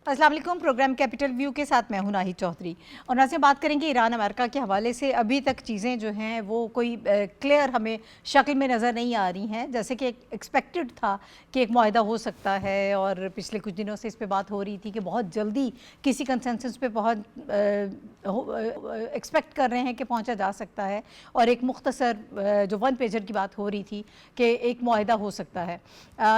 अस्सलाम वालेकुम। Programme capital view के साथ मैं हूं नाहिद चौधरी और आज से बात करेंगे ईरान अमेरिका के हवाले से। अभी तक चीज़ें जो हैं वो कोई क्लियर हमें शक्ल में नज़र नहीं आ रही हैं। जैसे कि एक्सपेक्टेड था कि एक मुआहदा हो सकता है और पिछले कुछ दिनों से इस पे बात हो रही थी कि बहुत जल्दी किसी कंसेंसस पे एक्सपेक्ट कर रहे हैं कि पहुंचा जा सकता है और एक मुख्तसर जो वन पेजर की बात हो रही थी कि एक मुआहदा हो सकता है।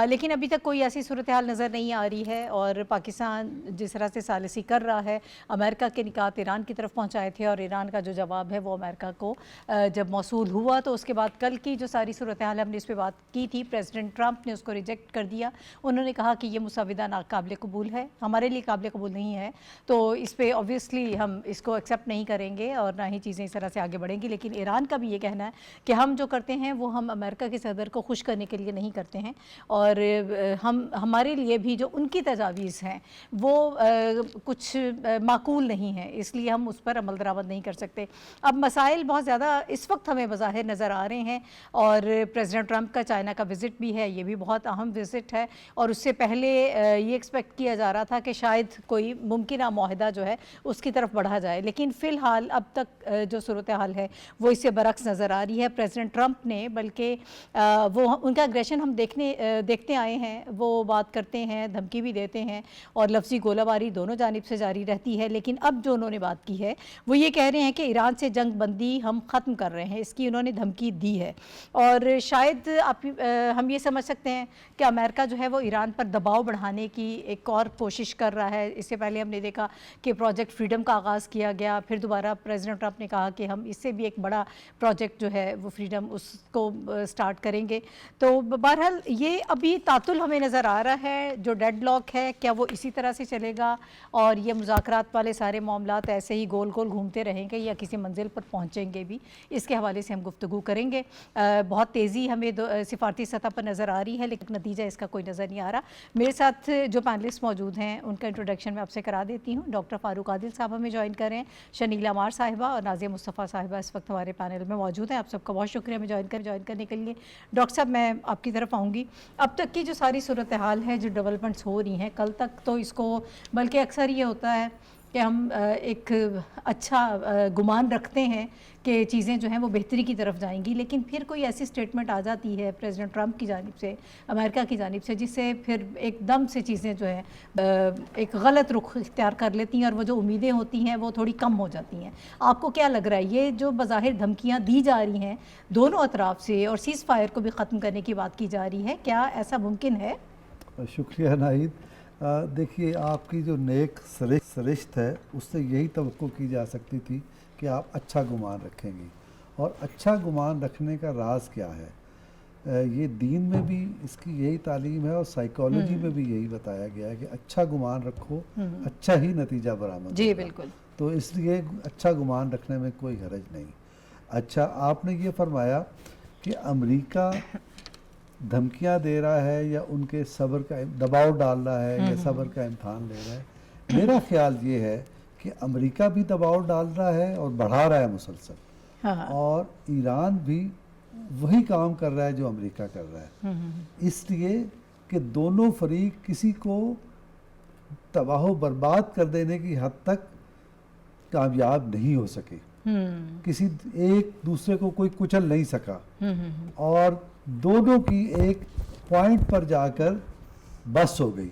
लेकिन अभी तक कोई ऐसी सूरत हाल नज़र नहीं आ रही है और पाकिस्तान जिस तरह से सालिसी कर रहा है, अमेरिका के निकात ईरान की तरफ पहुंचाए थे और ईरान का जो जवाब है वो अमेरिका को जब मौसूल हुआ तो उसके बाद कल की जो सारी सूरत हाल हमने इस पर बात की थी, प्रेसिडेंट ट्रंप ने उसको रिजेक्ट कर दिया। उन्होंने कहा कि ये मुसाविदा नाकाबिल कबूल है, हमारे लिए काबिल कबूल नहीं है, तो इस पर ऑब्वियसली हम इसको एक्सेप्ट नहीं करेंगे और ना ही चीज़ें इस तरह से आगे बढ़ेंगी। लेकिन ईरान का भी ये कहना है कि हम जो करते हैं वो हम अमेरिका के सदर को खुश करने के लिए नहीं करते हैं और हमारे लिए भी जो उनकी तजावीज़ हैं वो कुछ माकूल नहीं है, इसलिए हम उस पर अमल दरामद नहीं कर सकते। अब मसाइल बहुत ज़्यादा इस वक्त हमें बज़ाहिर नज़र आ रहे हैं और प्रेसिडेंट ट्रंप का चाइना का विज़िट भी है, ये भी बहुत अहम विज़िट है और उससे पहले ये एक्सपेक्ट किया जा रहा था कि शायद कोई मुमकिन मुआहदा जो है उसकी तरफ बढ़ा जाए। लेकिन फ़िलहाल अब तक जो सूरत हाल है वो इससे बरक्स नज़र आ रही है। प्रेसिडेंट ट्रंप ने बल्कि वो उनका एग्रेशन हम देखते आए हैं, वो बात करते हैं, धमकी भी देते हैं और लफ्ज़ी गोलाबारी दोनों जानिब से जारी रहती है। लेकिन अब जो उन्होंने बात की है वो ये कह रहे हैं कि ईरान से जंग बंदी हम ख़त्म कर रहे हैं, इसकी उन्होंने धमकी दी है। और शायद हम ये समझ सकते हैं कि अमेरिका जो है वो ईरान पर दबाव बढ़ाने की एक और कोशिश कर रहा है। इससे पहले हमने देखा कि प्रोजेक्ट फ्रीडम का आगाज़ किया गया, फिर दोबारा प्रेसिडेंट ट्रंप ने कहा कि हम इससे भी एक बड़ा प्रोजेक्ट जो है वो फ्रीडम उसको स्टार्ट करेंगे। तो बहरहाल ये अभी तातुल हमें नज़र आ रहा है, जो डेडलॉक है क्या वो इसी तरह से चलेगा और ये मुज़ाकरात वाले सारे मामलात ऐसे ही गोल गोल घूमते रहेंगे या किसी मंजिल पर पहुंचेंगे भी, इसके हवाले से हम गुफ्तगू करेंगे। बहुत तेज़ी हमें सिफारती सतह पर नज़र आ रही है लेकिन नतीजा इसका कोई नज़र नहीं आ रहा। मेरे साथ जो पैनलिस्ट मौजूद हैं उनका इंट्रोडक्शन मैं आपसे करा देती हूँ। डॉक्टर फ़ारूक आदिल साहब हमें ज्वाइन कर रहे हैं, शनीला मार साहिबा और नाज़िया मुस्तफ़ा साहिबा इस वक्त हमारे पैनल में मौजूद हैं। आप सबका बहुत शुक्रिया हमें ज्वाइन करने के लिए। डॉक्टर साहब मैं आपकी तरफ आऊँगी। अब तक की जो सारी सूरत हाल है, जो डेवलपमेंट्स हो रही हैं, कल तक तो इसको बल्कि अक्सर ये होता है कि हम एक अच्छा गुमान रखते हैं कि चीज़ें जो हैं वो बेहतरी की तरफ जाएंगी, लेकिन फिर कोई ऐसी स्टेटमेंट आ जाती है प्रेसिडेंट ट्रंप की जानिब से, अमेरिका की जानिब से, जिससे फिर एकदम से चीज़ें जो हैं एक गलत रुख इख्तियार कर लेती हैं और वो जो उम्मीदें होती हैं वो थोड़ी कम हो जाती हैं। आपको क्या लग रहा है, ये जो बज़ाहिर धमकियाँ दी जा रही हैं दोनों अतराफ़ से और सीज़ फायर को भी ख़त्म करने की बात की जा रही है, क्या ऐसा मुमकिन है? शुक्रिया नाहिद। देखिए, आपकी जो नेक सरिश्त है उससे यही तवक्को की जा सकती थी कि आप अच्छा गुमान रखेंगी, और अच्छा गुमान रखने का राज क्या है, ये दीन में भी इसकी यही तालीम है और साइकोलॉजी में भी यही बताया गया है कि अच्छा गुमान रखो, अच्छा ही नतीजा बरामद जी होगा। बिल्कुल। तो इसलिए अच्छा गुमान रखने में कोई हरज नहीं। अच्छा, आपने ये फरमाया कि अमेरिका धमकियां दे रहा है या उनके सब्र का दबाव डाल रहा है या सब्र का इम्तहान ले रहा है। मेरा ख्याल ये है कि अमेरिका भी दबाव डाल रहा है और बढ़ा रहा है मुसलसल, हाँ। और ईरान भी वही काम कर रहा है जो अमेरिका कर रहा है, इसलिए कि दोनों फरीक किसी को तबाह बर्बाद कर देने की हद तक कामयाब नहीं हो सके। किसी एक दूसरे को कोई कुचल नहीं सका और दोनों की एक पॉइंट पर जाकर बस हो गई,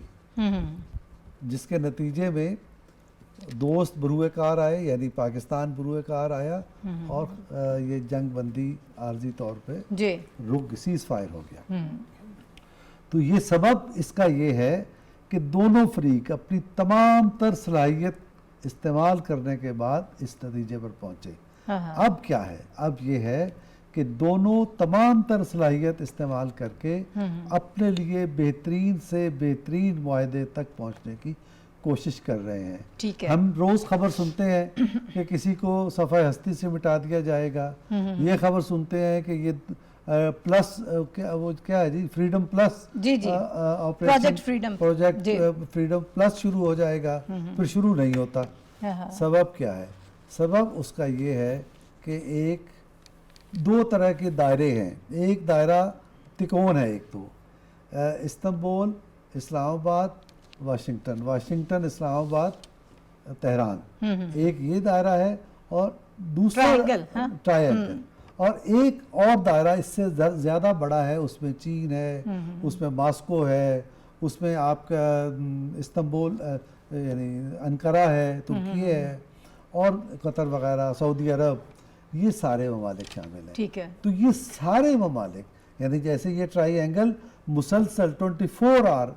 जिसके नतीजे में दोस्त बरूए कार आए, यानी पाकिस्तान बरूए कार आया और ये जंग बंदी आर्जी तौर पे रुक सीज फायर हो गया। तो ये सबब इसका ये है कि दोनों फरीक अपनी तमाम तर सलाहियत इस्तेमाल करने के बाद इस नतीजे पर पहुंचे। अब क्या है, अब ये है कि दोनों तमाम तर सलाहियत इस्तेमाल करके अपने लिए बेहतरीन से बेहतरीन मुआहदे तक पहुंचने की कोशिश कर रहे हैं। ठीक है। हम रोज़ खबर सुनते हैं कि किसी को सफ़ाए हस्ती से मिटा दिया जाएगा, ये खबर सुनते हैं कि ये प्लस क्या है जी, freedom plus, project freedom plus शुरू हो जाएगा, फिर शुरू नहीं होता। सबब क्या है? सबब उसका ये है कि एक दो तरह के दायरे हैं। एक दायरा तिकोन है, एक तो Istanbul, Islamabad Washington, Islamabad, Tehran, एक ये दायरा है और दूसरा ट्रायंगल, और एक और दायरा इससे ज़्यादा बड़ा है, उसमें चीन है, उसमें मॉस्को है, उसमें आपका इस्तांबुल यानी अंकारा है, तुर्की है, और कतर वगैरह, सऊदी अरब, ये सारे ममालिक शामिल हैं। ठीक है। तो ये सारे ममालिक, यानी जैसे ये ट्रायंगल मुसलसल 24 आवर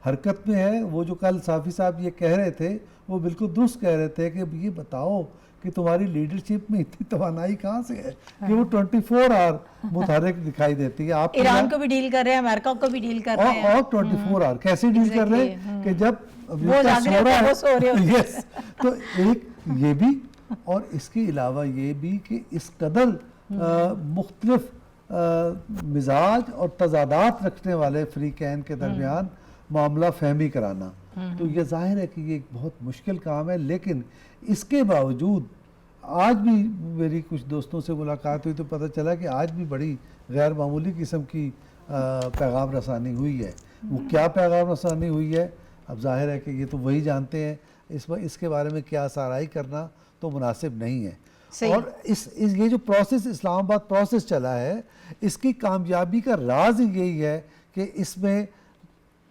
हरकत में है। वो जो कल साफ़ी साहब ये कह रहे थे, वो बिल्कुल दुरुस्त कह रहे थे कि ये बताओ कि तुम्हारी लीडरशिप में इतनी तवानाई कहाँ से है कि वो 24 आवर मुतहरिक दिखाई देती है। आप ईरान को भी डील कर रहे हैं, अमेरिका को भी डील कर रहे हैं, और 24 आवर कैसे डील कर रहे हैं कि जब वो जाग रहे हैं वो सो रहे होते हैं। यस, तो एक ये भी, और इसके अलावा ये भी कि इस कदर मुख्तलिफ मिजाज और तजादात रखने वाले फ्रीकैन के दरमियान मामला फहमी कराना, तो ये जाहिर है कि ये एक बहुत मुश्किल काम है। लेकिन इसके बावजूद आज भी मेरी कुछ दोस्तों से मुलाकात हुई तो पता चला कि आज भी बड़ी गैर मामूली किस्म की पैगाम रसानी हुई है। वो क्या पैगाम रसानी हुई है, अब जाहिर है कि ये तो वही जानते हैं, इसके बारे में क्या साराई करना तो मुनासिब नहीं है। और इस ये जो प्रोसेस, इस्लामाबाद प्रोसेस चला है, इसकी कामयाबी का राज यही है कि इसमें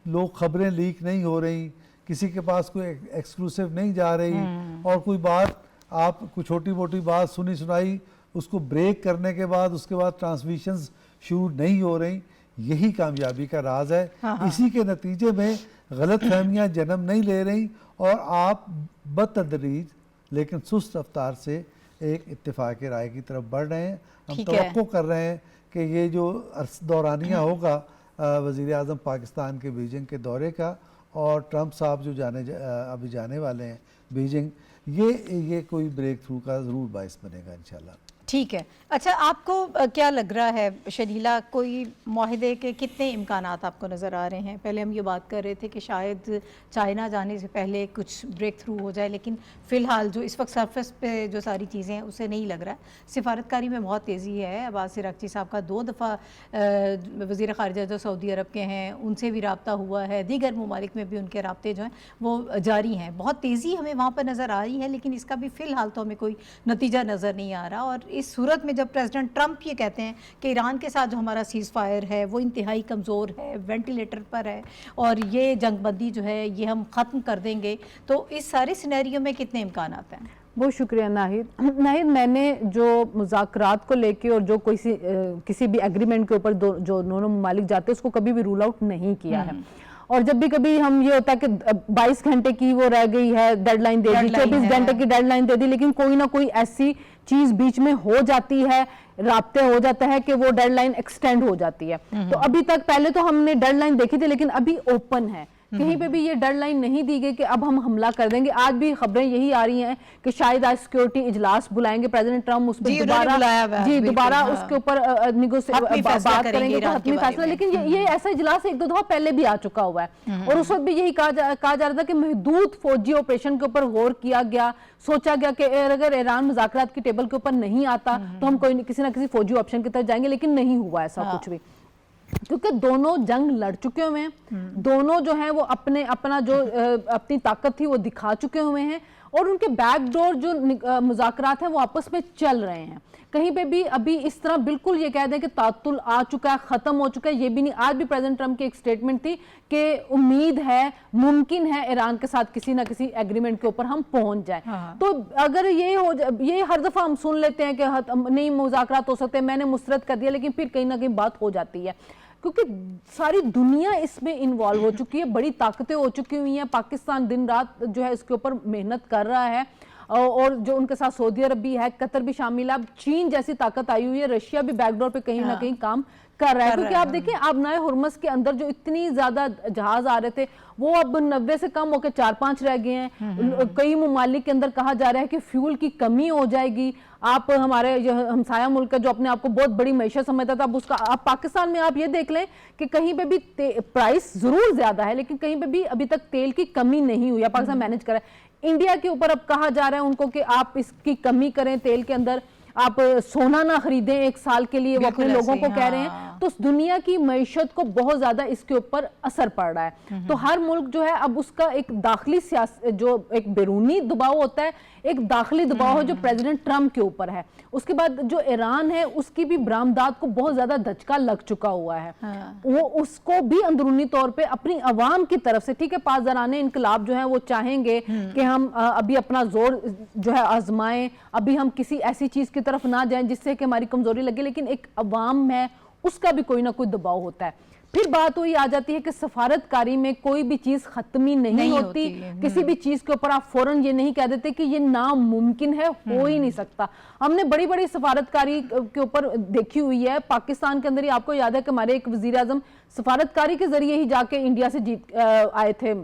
लोग खबरें लीक नहीं हो रही, किसी के पास कोई एक्सक्लूसिव नहीं जा रही, और कोई बात आप कोई छोटी मोटी बात सुनी सुनाई उसको ब्रेक करने के बाद उसके बाद ट्रांसमिशंस शुरू नहीं हो रही। यही कामयाबी का राज है। इसी के नतीजे में गलत फहमियाँ जन्म नहीं ले रही और आप बतदरीज लेकिन सुस्त रफ्तार से एक इत्तेफाक राय की तरफ बढ़ रहे हैं। हम तवक्को कर रहे हैं कि ये जो दौरानिया होगा वज़ीर आज़म पाकिस्तान के बीजिंग के दौरे का, और ट्रंप साहब जो अभी जाने वाले हैं बीजिंग, ये कोई ब्रेक थ्रू का ज़रूर बाइस बनेगा इंशाल्लाह। ठीक है। अच्छा, आपको क्या लग रहा है शलीला, कोई माहिदे के कितने इम्कानात आपको नज़र आ रहे हैं? पहले हम ये बात कर रहे थे कि शायद चाइना जाने से पहले कुछ ब्रेक थ्रू हो जाए, लेकिन फ़िलहाल जो इस वक्त सरफेस पे जो सारी चीज़ें हैं उसे नहीं लग रहा है। सिफारतकारी में बहुत तेज़ी है। अब्बास इराक़ची साहब का 2 दफ़ा वज़ीर ख़ारिजा जो सऊदी अरब के हैं उनसे भी रब्ता हुआ है, दीगर ममालिक में भी उनके रब्ते जो हैं वो जारी हैं। बहुत तेज़ी हमें वहाँ पर नज़र आ रही है, लेकिन इसका भी फ़िलहाल तो हमें कोई नतीजा नज़र नहीं आ रहा। और इस सूरत में जब प्रेसिडेंट ट्रंप ये कहते हैं कि ईरान के साथ जो हमारा सीज़ फायर है वो इंतहाई कमज़ोर है, वेंटिलेटर पर है, और ये जंगबंदी जो है ये हम ख़त्म कर देंगे, तो इस सारे सिनेरियो में कितने इम्कानात हैं? बहुत शुक्रिया नाहिद। मैंने जो मुज़ाकरात को लेके और जो किसी भी एग्रीमेंट के ऊपर जो दोनों ममालिक जाते हैं उसको कभी भी रूल आउट नहीं किया है। और जब भी कभी हम ये होता है कि 22 घंटे की वो रह गई है डेडलाइन दे दी, 24 घंटे की डेडलाइन दे दी, लेकिन कोई ना कोई ऐसी चीज बीच में हो जाती है, राब्ते हो जाता है कि वो डेडलाइन एक्सटेंड हो जाती है। तो अभी तक पहले तो हमने डेडलाइन देखी थी, लेकिन अभी ओपन है, कहीं पे भी ये डेडलाइन नहीं दी गई कि अब हम हमला कर देंगे। आज भी खबरें यही आ रही हैं कि शायद आज सिक्योरिटी इजलास बुलाएंगे प्रेसिडेंट ट्रंप, उस पर दोबारा उसके ऊपर बात करेंगे, हतमी फैसला। लेकिन ये ऐसा इजलास 1-2 दफा पहले भी आ चुका हुआ है, और उस वक्त भी यही कहा जा रहा था कि महदूद फौजी ऑपरेशन के ऊपर गौर किया गया, सोचा गया कि अगर ईरान मुज़ाकरात की टेबल के ऊपर नहीं आता तो हम किसी ना किसी फौजी ऑप्शन की तरफ जाएंगे, लेकिन नहीं हुआ ऐसा कुछ भी, क्योंकि दोनों जंग लड़ चुके हुए हैं, दोनों जो है वो अपनी ताकत थी वो दिखा चुके हुए हैं, और उनके बैकडोर जो मुज़ाकरात हैं वो आपस में चल रहे हैं। कहीं पे भी अभी इस तरह बिल्कुल ये कह दें कि तातुल आ चुका है, ख़त्म हो चुका है, ये भी नहीं। आज भी प्रेसिडेंट ट्रंप की एक स्टेटमेंट थी कि उम्मीद है, मुमकिन है ईरान के साथ किसी ना किसी एग्रीमेंट के ऊपर हम पहुंच जाए। तो अगर ये हर दफ़ा हम सुन लेते हैं कि नहीं मुज़ाकरात हो सकते, मैंने मुस्तरद कर दिया, लेकिन फिर कहीं ना कहीं बात हो जाती है, क्योंकि सारी दुनिया इसमें इन्वॉल्व हो चुकी है, बड़ी ताकतें हो चुकी हुई हैं। पाकिस्तान दिन रात जो है इसके ऊपर मेहनत कर रहा है, और जो उनके साथ सऊदी अरब भी है, कतर भी शामिल है, अब चीन जैसी ताकत आई हुई है, रशिया भी बैकडोर पे कहीं ना कहीं काम कर रहा है। क्योंकि आप देखिए आबनाए हुर्मस के अंदर जो इतनी ज्यादा जहाज आ रहे थे वो अब 90 से कम होकर 4-5 रह गए हैं। कई ममालिक के अंदर कहा जा रहा है कि फ्यूल की कमी हो जाएगी। आप हमारे हमसाया मुल्क जो अपने आप को बहुत बड़ी मैशत समझता था, अब उसका आप पाकिस्तान में आप ये देख लें कि कहीं पे भी प्राइस जरूर ज्यादा है, लेकिन कहीं पे भी अभी तक तेल की कमी नहीं हुई है, पाकिस्तान मैनेज कर रहा है। इंडिया के ऊपर अब कहा जा रहा है उनको कि आप इसकी कमी करें तेल के अंदर। آپ سونا نہ خریدیں 1 سال کے لیے، وہ اپنے لوگوں کو کہہ رہے ہیں. تو اس دنیا کی معیشت کو بہت زیادہ اس کے اوپر اثر پڑ رہا ہے. تو ہر ملک جو ہے اب اس کا ایک داخلی جو ایک بیرونی دباؤ ہوتا ہے، ایک داخلی دباؤ ہے جو پریزیڈنٹ ٹرمپ کے اوپر ہے. اس کے بعد جو ایران ہے اس کی بھی برآمدات کو بہت زیادہ دھچکا لگ چکا ہوا ہے. وہ اس کو بھی اندرونی طور پہ اپنی عوام کی طرف سے، ٹھیک ہے پاسداران انقلاب جو ہیں وہ چاہیں گے کہ ہم ابھی اپنا زور جو ہے آزمائیں، ابھی ہم کسی ایسی چیز کی طرف نہ جائیں جس سے کہ ہماری کمزوری لگے، لیکن ایک عوام ہے اس کا بھی کوئی نہ کوئی دباؤ ہوتا ہے. پھر بات وہی آ جاتی ہے کہ سفارت کاری میں کوئی بھی چیز ختمی نہیں ہوتی. کسی بھی چیز کے اوپر آپ فوراً یہ نہیں کہہ دیتے کہ یہ ناممکن ہے، ہو ہی نہیں سکتا. ہم نے بڑی بڑی سفارت کاری کے اوپر دیکھی ہوئی ہے. پاکستان کے اندر ہی آپ کو یاد ہے کہ ہمارے ایک وزیر اعظم سفارت کاری کے ذریعے ہی جا کے انڈیا سے جیت آئے تھے،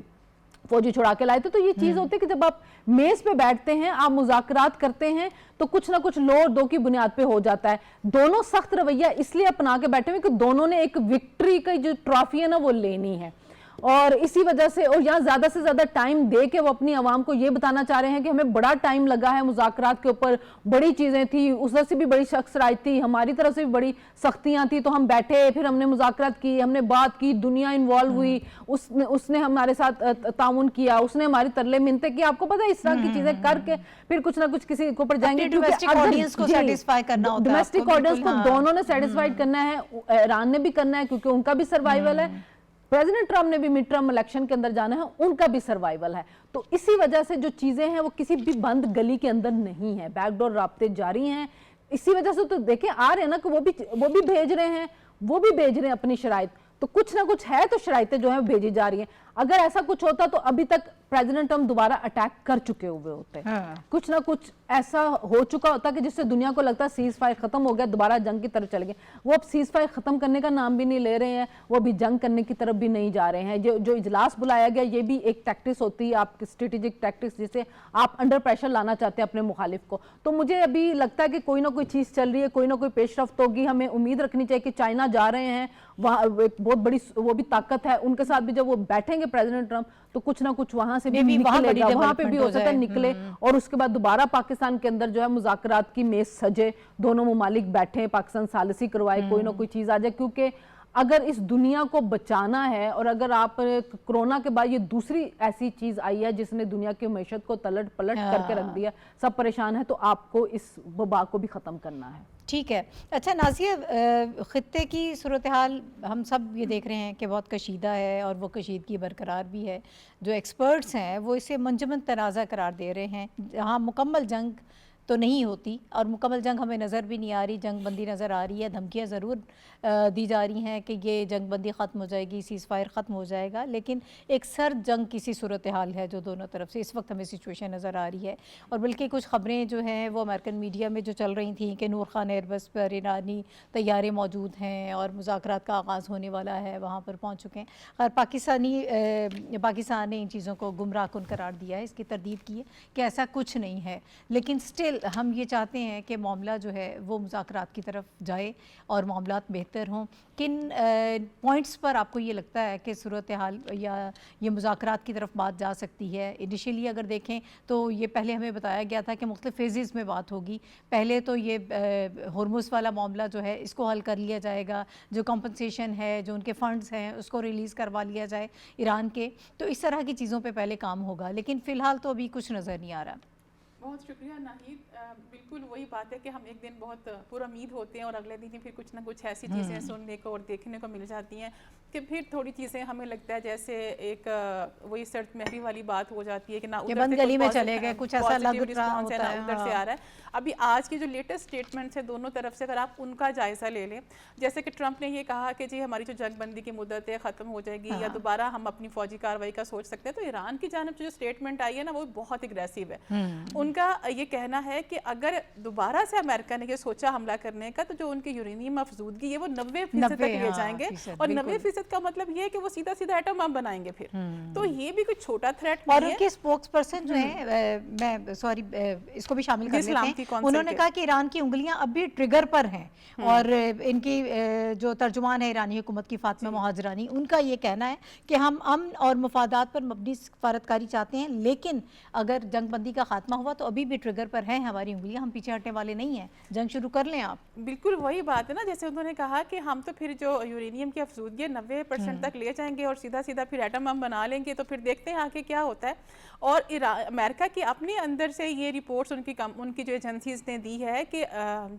فوجی چھڑا کے لائے تھے. تو یہ چیز ہوتی ہے کہ جب آپ میز پہ بیٹھتے ہیں، آپ مذاکرات کرتے ہیں تو کچھ نہ کچھ لو اور دو کی بنیاد پہ ہو جاتا ہے. دونوں سخت رویہ اس لیے اپنا کے بیٹھے ہوئے کہ دونوں نے ایک وکٹری کا جو ٹرافی ہے نا وہ لینی ہے، اور اسی وجہ سے اور یہاں زیادہ سے زیادہ ٹائم دے کے وہ اپنی عوام کو یہ بتانا چاہ رہے ہیں کہ ہمیں بڑا ٹائم لگا ہے مذاکرات کے اوپر، بڑی چیزیں تھی، اس طرح سے بھی بڑی شخص رائے تھی، ہماری طرف سے بھی بڑی سختیاں تھی، تو ہم بیٹھے، پھر ہم نے مذاکرات کی، ہم نے بات کی، دنیا انوالو ہوئی، اس نے ہمارے ساتھ تعاون کیا، اس نے ہماری ترلے منتیں کی. آپ کو پتا ہے اس طرح کی چیزیں کر کے پھر کچھ نہ کچھ کسی کے اوپر جائیں گے. ڈومیسٹک آڈینس کو سیٹسفائی کرنا ہوتا ہے، ڈومیسٹک آڈینس کو دونوں نے سیٹسفائیڈ کرنا ہے، ایران نے بھی کرنا ہے کیونکہ ان کا بھی سروائیول ہے، پریزیڈنٹ ٹرمپ نے بھی مڈ ٹرم الیکشن کے اندر جانا ہے، ان کا بھی سروائیول ہے. تو اسی وجہ سے جو چیزیں ہیں وہ کسی بھی بند گلی کے اندر نہیں ہیں، بیک ڈور رابطے جاری ہیں. اسی وجہ سے تو دیکھیں آ رہے ہیں نا کہ وہ بھی بھیج رہے ہیں، وہ بھی بھیج رہے ہیں اپنی شرائط. تو کچھ نہ کچھ ہے تو شرائطیں جو ہیں بھیجی جا رہی ہیں. اگر ایسا کچھ ہوتا تو ابھی تک پریزیڈنٹ ٹرمپ دوبارہ اٹیک کر چکے ہوئے ہوتے. کچھ نہ کچھ ایسا ہو چکا ہوتا کہ جس سے دنیا کو لگتا ہے سیز فائر ختم ہو گیا، دوبارہ جنگ کی طرف چلے گئے. وہ اب سیز فائر ختم کرنے کا نام بھی نہیں لے رہے ہیں، وہ بھی جنگ کرنے کی طرف بھی نہیں جا رہے ہیں. جو اجلاس بلایا گیا یہ بھی ایک ٹیکٹکس ہوتی ہے، آپ کی اسٹریٹجک ٹیکٹکس، جسے آپ انڈر پریشر لانا چاہتے ہیں اپنے مخالف کو. تو مجھے ابھی لگتا ہے کہ کوئی نہ کوئی چیز چل رہی ہے، کوئی نہ کوئی پیش رفت ہوگی. ہمیں امید رکھنی چاہیے کہ چائنا جا رہے ہیں، وہاں ایک بہت بڑی وہ بھی طاقت ہے، ان کے ساتھ بھی جب وہ بیٹھیں گے پریزیڈنٹ ٹرمپ تو کچھ نہ کچھ وہاں سے بھی نکلے گا، وہاں پہ بھی ہو سکتا ہے نکلے، اور اس کے بعد دوبارہ پاکستان کے اندر جو ہے مذاکرات کی میز سجے، دونوں ممالک بیٹھیں، پاکستان ثالثی کروائے، کوئی نہ کوئی چیز آ جائے. کیونکہ اگر اس دنیا کو بچانا ہے، اور اگر آپ کرونا کے بعد یہ دوسری ایسی چیز آئی ہے جس نے دنیا کی معیشت کو تلٹ پلٹ کر کے رکھ دیا، سب پریشان ہے، تو آپ کو اس وبا کو بھی ختم کرنا ہے. ٹھیک ہے. اچھا نازیہ، خطے کی صورتحال ہم سب یہ دیکھ رہے ہیں کہ بہت کشیدہ ہے، اور وہ کشیدگی برقرار بھی ہے. جو ایکسپرٹس ہیں وہ اسے منجمد تنازع قرار دے رہے ہیں. جہاں مکمل جنگ تو نہیں ہوتی، اور مکمل جنگ ہمیں نظر بھی نہیں آ رہی، جنگ بندی نظر آ رہی ہے، دھمکیاں ضرور دی جا رہی ہیں کہ یہ جنگ بندی ختم ہو جائے گی، سیز فائر ختم ہو جائے گا، لیکن ایک سرد جنگ کی سی صورتحال ہے جو دونوں طرف سے اس وقت ہمیں سچویشن نظر آ رہی ہے. اور بلکہ کچھ خبریں جو ہیں وہ امریکن میڈیا میں جو چل رہی تھیں کہ نور خان ایئر بس پر ایرانی طیارے موجود ہیں اور مذاکرات کا آغاز ہونے والا ہے، وہاں پر پہنچ چکے ہیں. اور پاکستان نے ان چیزوں کو گمراہ کن قرار دیا ہے، اس کی تردید کی ہے کہ ایسا کچھ نہیں ہے. لیکن سٹل ہم یہ چاہتے ہیں کہ معاملہ جو ہے وہ مذاکرات کی طرف جائے اور معاملات بہتر ہوں. کن پوائنٹس پر آپ کو یہ لگتا ہے کہ صورتحال یا یہ مذاکرات کی طرف بات جا سکتی ہے؟ انیشیلی اگر دیکھیں تو یہ پہلے ہمیں بتایا گیا تھا کہ مختلف فیزز میں بات ہوگی. پہلے تو یہ ہرمز والا معاملہ جو ہے اس کو حل کر لیا جائے گا، جو کمپنسیشن ہے، جو ان کے فنڈز ہیں اس کو ریلیز کروا لیا جائے ایران کے. تو اس طرح کی چیزوں پہ پہلے کام ہوگا، لیکن فی الحال تو ابھی کچھ نظر نہیں آ رہا. بہت شکریہ ناہید. بالکل وہی بات ہے کہ ہم ایک دن بہت پر امید ہوتے ہیں اور اگلے دن ہی پھر کچھ نہ کچھ ایسی چیزیں سننے کو اور دیکھنے کو مل جاتی ہیں کہ پھر تھوڑی چیزیں ہمیں لگتا ہے جیسے ایک وہی سرد مہری والی بات ہو جاتی ہے کہ نہ ادھر سے گلی میں چلے گئے، کچھ ایسا لگ رہا ہوتا ہے، نہ ادھر سے آ رہا ہے. ابھی آج کی جو لیٹسٹ سٹیٹمنٹس ہیں دونوں طرف سے اگر آپ ان کا جائزہ لے لیں، جیسے کہ ٹرمپ نے یہ کہا کہ جی ہماری جو جنگ بندی کی مدت ہے ختم ہو جائے گی یا دوبارہ ہم اپنی فوجی کارروائی کا سوچ سکتے ہیں، تو ایران کی جانب سے جو سٹیٹمنٹ آئی ہے نا وہ بہت اگریسو ہے. ان کا یہ کہنا ہے کہ اگر دوبارہ سے امریکہ نے یہ سوچا حملہ کرنے کا تو جو ان کی یورینیم افزودگی ہے وہ 90% تک لے جائیں گے، اور 90% کا مطلب یہ ہے کہ وہ سیدھا سیدھا ایٹم بم بنائیں گے پھر. تو یہ بھی کوئی چھوٹا تھریٹ نہیں ہے. اور ان کے اسپوکس پرسن جو ہیں، میں سوری اس کو بھی شامل کر لیتے ہیں، انہوں نے کہا کہ ایران کی انگلیاں اب بھی ٹریگر پر ہیں. اور ان کی جو ترجمان ہے ایرانی حکومت کی فاطمہ مہاجرانی، ان کا یہ کہنا ہے کہ ہم امن اور مفادات پر مبنی سفارت کاری چاہتے ہیں، لیکن اگر جنگ بندی کا خاتمہ ہوا तो अभी भी ट्रिगर पर हैं हमारी उंगलियां, हम पीछे हटने वाले नहीं हैं, जंग शुरू कर लें आप। बिल्कुल वही बात है ना, जैसे उन्होंने कहा कि हम तो फिर जो यूरेनियम की अफजूदगी 90% तक ले जाएंगे और सीधा सीधा फिर एटम बम बना लेंगे, तो फिर देखते हैं आगे क्या होता है। और अमेरिका की अपने अंदर से ये रिपोर्ट्स उनकी जो एजेंसीज ने दी है कि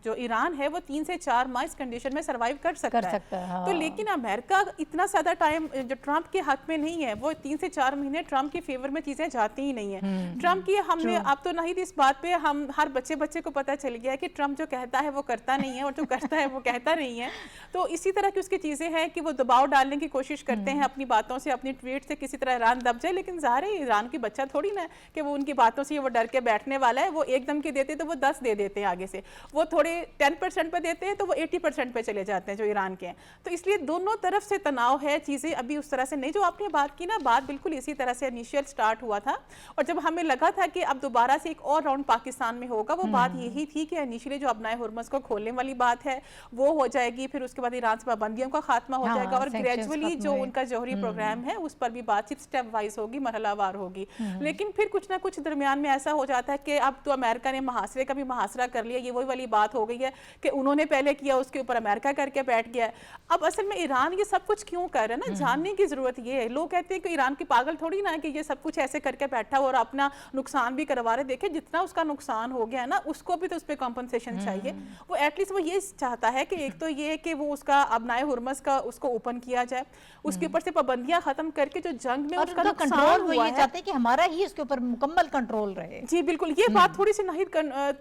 जो ईरान है वो 3 से 4 माह इस कंडीशन में सर्वाइव कर सकता है। हाँ। तो लेकिन अमेरिका इतना ज़्यादा टाइम जो ट्रंप के हक में नहीं है, वो 3 से 4 महीने ट्रंप की फेवर में चीज़ें जाती ही नहीं है। ट्रंप की हमने अब तो नहीं, इस बात पे हम हर बच्चे को पता चल गया है कि ट्रंप जो कहता है वो करता नहीं है और जो करता है वो कहता नहीं है। तो इसी तरह की उसकी चीज़ें हैं कि वो दबाव डालने की कोशिश करते हैं अपनी बातों से, अपनी ट्वीट से किसी तरह ईरान दब जाए, लेकिन ज़ाहिर है ईरान की बच्चा थोड़ी ना कि वो उनकी बातों से वो डर के बैठने वाला है। वो एकदम की देते तो वो 10 दे देते हैं आगे से, वो थोड़े 10% पे देते हैं तो वो 80% पे चले जाते हैं जो ईरान के हैं। तो इसलिए दोनों तरफ से तनाव है, चीज़ें अभी उस तरह से नहीं। जो आपने बात की ना, बात बिल्कुल इसी तरह से इनिशियल स्टार्ट हुआ था, और जब हमें लगा था कि अब दोबारा से एक और राउंड पाकिस्तान में होगा, वो बात यही थी कि इनिशियली जो अपनाए हुर्मस को खोलने वाली बात है वो हो जाएगी, फिर उसके बाद ईरान से पाबंदियों का खात्मा हो जाएगा, और ग्रेजुअली जो उनका जौहरी प्रोग्राम है उस पर भी बातचीत स्टेप वाइज होगी, मरहलावार होगी। लेकिन फिर कुछ ना कुछ दरमियान में ऐसा हो जाता है कि अब तो अमेरिका ने मुहासरे का भी मुहासरा कर लिया। ये वही वाली बात हो गई है कि उन्होंने पहले किया, उसके ऊपर अमेरिका करके बैठ गया है। अब असल में ईरान ये सब कुछ क्यों कर रहा है ना, जानने की जरूरत ये है। लोग कहते हैं कि ईरान की पागल थोड़ी ना है कि ये सब कुछ ऐसे करके बैठा और अपना नुकसान भी करवा रहे। देखे जितना उसका नुकसान हो गया है ना, उसको भी तो उस पर कॉम्पनसेशन चाहिए। वो एटलीस्ट वो ये चाहता है कि एक तो ये कि वो उसका अबनाए हुर्मस का उसको ओपन किया जाए, उसके ऊपर से पाबंदियां खत्म करके जो जंग में उसका नुकसान हुआ है, चाहते हैं कि हमारा ही उसके ऊपर मुकम्मल कंट्रोल रहे। जी बिल्कुल, ये बात थोड़ी सी नाहिद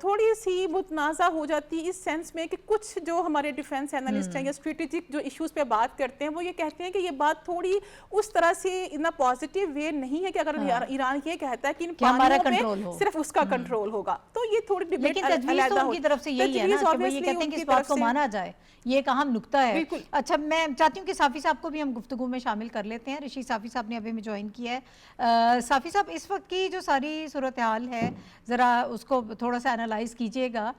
थोड़ी सी मुतनाज़ा हो जाती है इस सेंस में कि कुछ जो हमारे डिफेंस एनालिस्ट हैं या स्ट्रेटेजिक जो इश्यूज पे बात करते हैं, वो ये कहते हैं कि ये बात थोड़ी उस तरह से इतना पॉजिटिव वे नहीं है कि अगर ईरान ये कहता है कि इन पानियों पे सिर्फ उसका कंट्रोल होगा, तो ये थोड़ी डिबेट अलग उनकी तरफ से यही है ना कि वो ये कहते हैं कि इस बात को माना जाए। ये एक अहम नुक्ता है। अच्छा, मैं चाहती हूँ कि साफ़ी साहब को भी हम गुफ्तगू में शामिल कर लेते हैं। ऋषि साफ़ी साहब ने अभी हमें ज्वाइन किया है। साफ़ी साहब, इस वक्त की जो सारी सूरत हाल है ज़रा उसको थोड़ा सा एनालाइज कीजिएगा।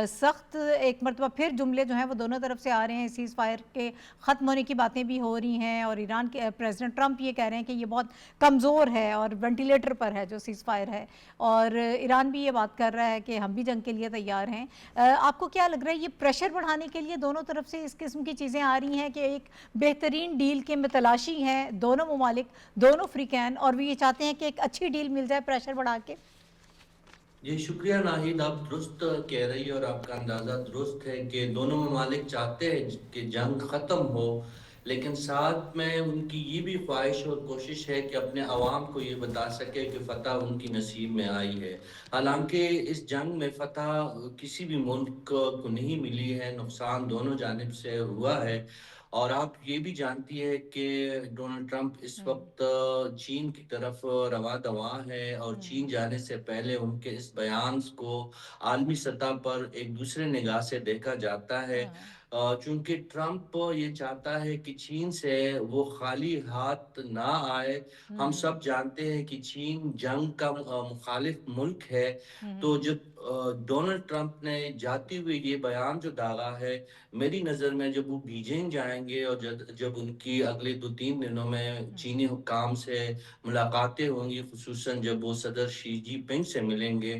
सख्त एक मरतबा फिर जुमले जो हैं वो दोनों तरफ से आ रहे हैं, सीज़ फायर के ख़त्म होने की बातें भी हो रही हैं, और ईरान के प्रेसिडेंट ट्रंप ये कह रहे हैं कि ये बहुत कमज़ोर है और वेंटिलेटर पर है जो सीज़ फायर है, और ईरान भी ये बात कर रहा है कि हम भी जंग के लिए तैयार हैं। आपको क्या लग रहा है, ये प्रेशर बढ़ाने के लिए दोनों तरफ से इस किस्म की चीज़ें आ रही हैं कि एक बेहतरीन डील के मतलाशी हैं दोनों ममालिक, दोनों फ्रीकैन, और वो ये चाहते हैं कि एक अच्छी डील मिल जाए प्रेशर बढ़ा के? जी शुक्रिया नाहिद, आप दुरुस्त कह रही है और आपका अंदाज़ा दुरुस्त है कि दोनों ममालिक चाहते हैं कि जंग ख़त्म हो, लेकिन साथ में उनकी ये भी ख्वाहिश और कोशिश है कि अपने अवाम को ये बता सके कि फ़तह उनकी नसीब में आई है। हालांकि इस जंग में फ़तह किसी भी मुल्क को नहीं मिली है, नुकसान दोनों जानिब से हुआ है। और आप ये भी जानती है कि डोनाल्ड ट्रंप इस वक्त चीन की तरफ रवा दवा है, और चीन जाने से पहले उनके इस बयान को आलमी सतह पर एक दूसरे निगाह से देखा जाता है। चूंकि ट्रंप ये चाहता है कि चीन से वो खाली हाथ ना आए। हम सब जानते हैं कि चीन जंग का मुखालिफ मुल्क है। तो जब डोनाल्ड ट्रंप ने जाते हुए ये बयान जो दागा है, मेरी नज़र में जब वो बीजिंग जाएंगे और जब उनकी अगले 2-3 दिनों में चीनी हुक्काम से मुलाकातें होंगी, खुसूसन जब वो सदर शी जिनपिंग से मिलेंगे,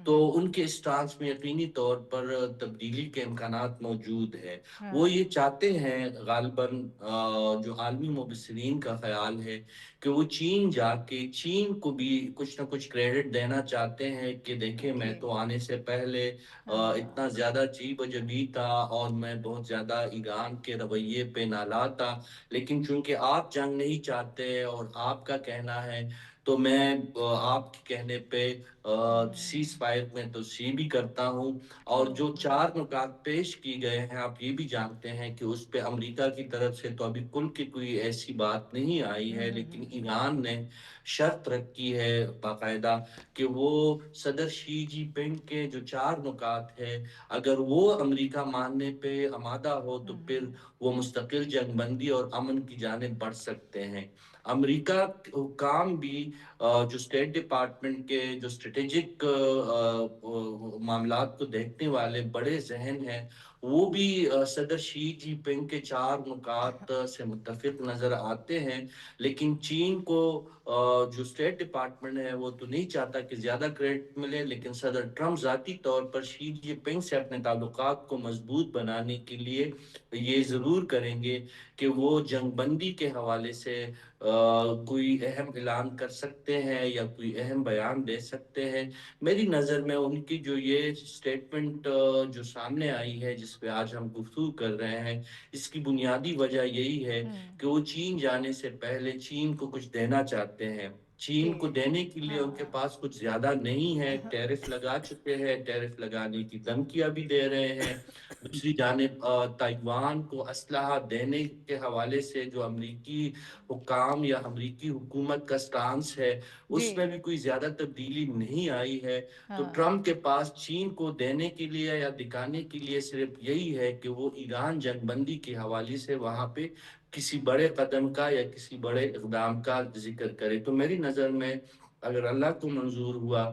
तो उनके स्टांस में यकीनी तौर पर तब्दीली के इम्कानात मौजूद है। वो ये चाहते हैं गालिबन, जो आलमी मुबसरीन का ख्याल है कि वो चीन जाके चीन को भी कुछ ना कुछ क्रेडिट देना चाहते हैं कि देखें मैं तो आने से पहले इतना ज़्यादा जी बजगी था और मैं बहुत ज़्यादा ईरान के रवैये पे नाला था, लेकिन चूंकि आप जंग नहीं चाहते और आपका कहना है, तो मैं आपके कहने पे सीज फायर में तो सी भी करता हूँ। और जो 4 नुकात पेश की गए हैं, आप ये भी जानते हैं कि उस पे अमेरिका की तरफ से तो अभी कुल की कोई ऐसी बात नहीं आई है, लेकिन ईरान ने शर्त रखी है बाकायदा कि वो सदर शी जिनपिंग के जो 4 नुकात है, अगर वो अमेरिका मानने पे आमादा हो तो फिर वो मुस्तकिल जंगबंदी और अमन की जानिब बढ़ सकते हैं। अमेरिका हुक्काम भी जो स्टेट डिपार्टमेंट के जो स्ट्रेटेजिक मामलात को देखने वाले बड़े जहन हैं, वो भी सदर शी जिनपिंग के 4 नुकात से मुत्तफिक नजर आते हैं। लेकिन चीन को جو اسٹیٹ ڈپارٹمنٹ ہے وہ تو نہیں چاہتا کہ زیادہ کریڈٹ ملے، لیکن صدر ٹرمپ ذاتی طور پر شی جن پنگ سے اپنے تعلقات کو مضبوط بنانے کے لیے یہ ضرور کریں گے کہ وہ جنگ بندی کے حوالے سے کوئی اہم اعلان کر سکتے ہیں یا کوئی اہم بیان دے سکتے ہیں۔ میری نظر میں ان کی جو یہ سٹیٹمنٹ جو سامنے آئی ہے جس پہ آج ہم گفتگو کر رہے ہیں، اس کی بنیادی وجہ یہی ہے کہ وہ چین جانے سے پہلے چین کو کچھ دینا چاہتے ہیں۔ چین کو دینے کے لیے ان کے پاس کچھ زیادہ نہیں ہے، ٹیرف لگا چکے ہیں، ٹیرف لگانے کی دھمکیاں بھی دے رہے ہیں۔ دوسری جانب تائیوان کو اسلحہ دینے کے حوالے سے جو امریکی حکام یا امریکی حکومت کا سٹانس ہے اس میں بھی کوئی زیادہ تبدیلی نہیں آئی ہے۔ تو ٹرمپ کے پاس چین کو دینے کے لیے یا دکھانے کے لیے صرف یہی ہے کہ وہ ایران جنگ بندی کے حوالے سے وہاں پہ کسی بڑے قدم کا یا کسی بڑے اقدام کا ذکر کرے۔ تو میری نظر میں اگر اللہ کو منظور ہوا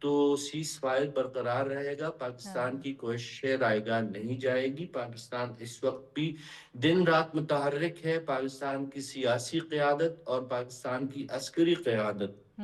تو سیز فائر برقرار رہے گا، پاکستان کی کوششیں رائیگاں نہیں جائے گی۔ پاکستان اس وقت بھی دن رات متحرک ہے، پاکستان کی سیاسی قیادت اور پاکستان کی عسکری قیادت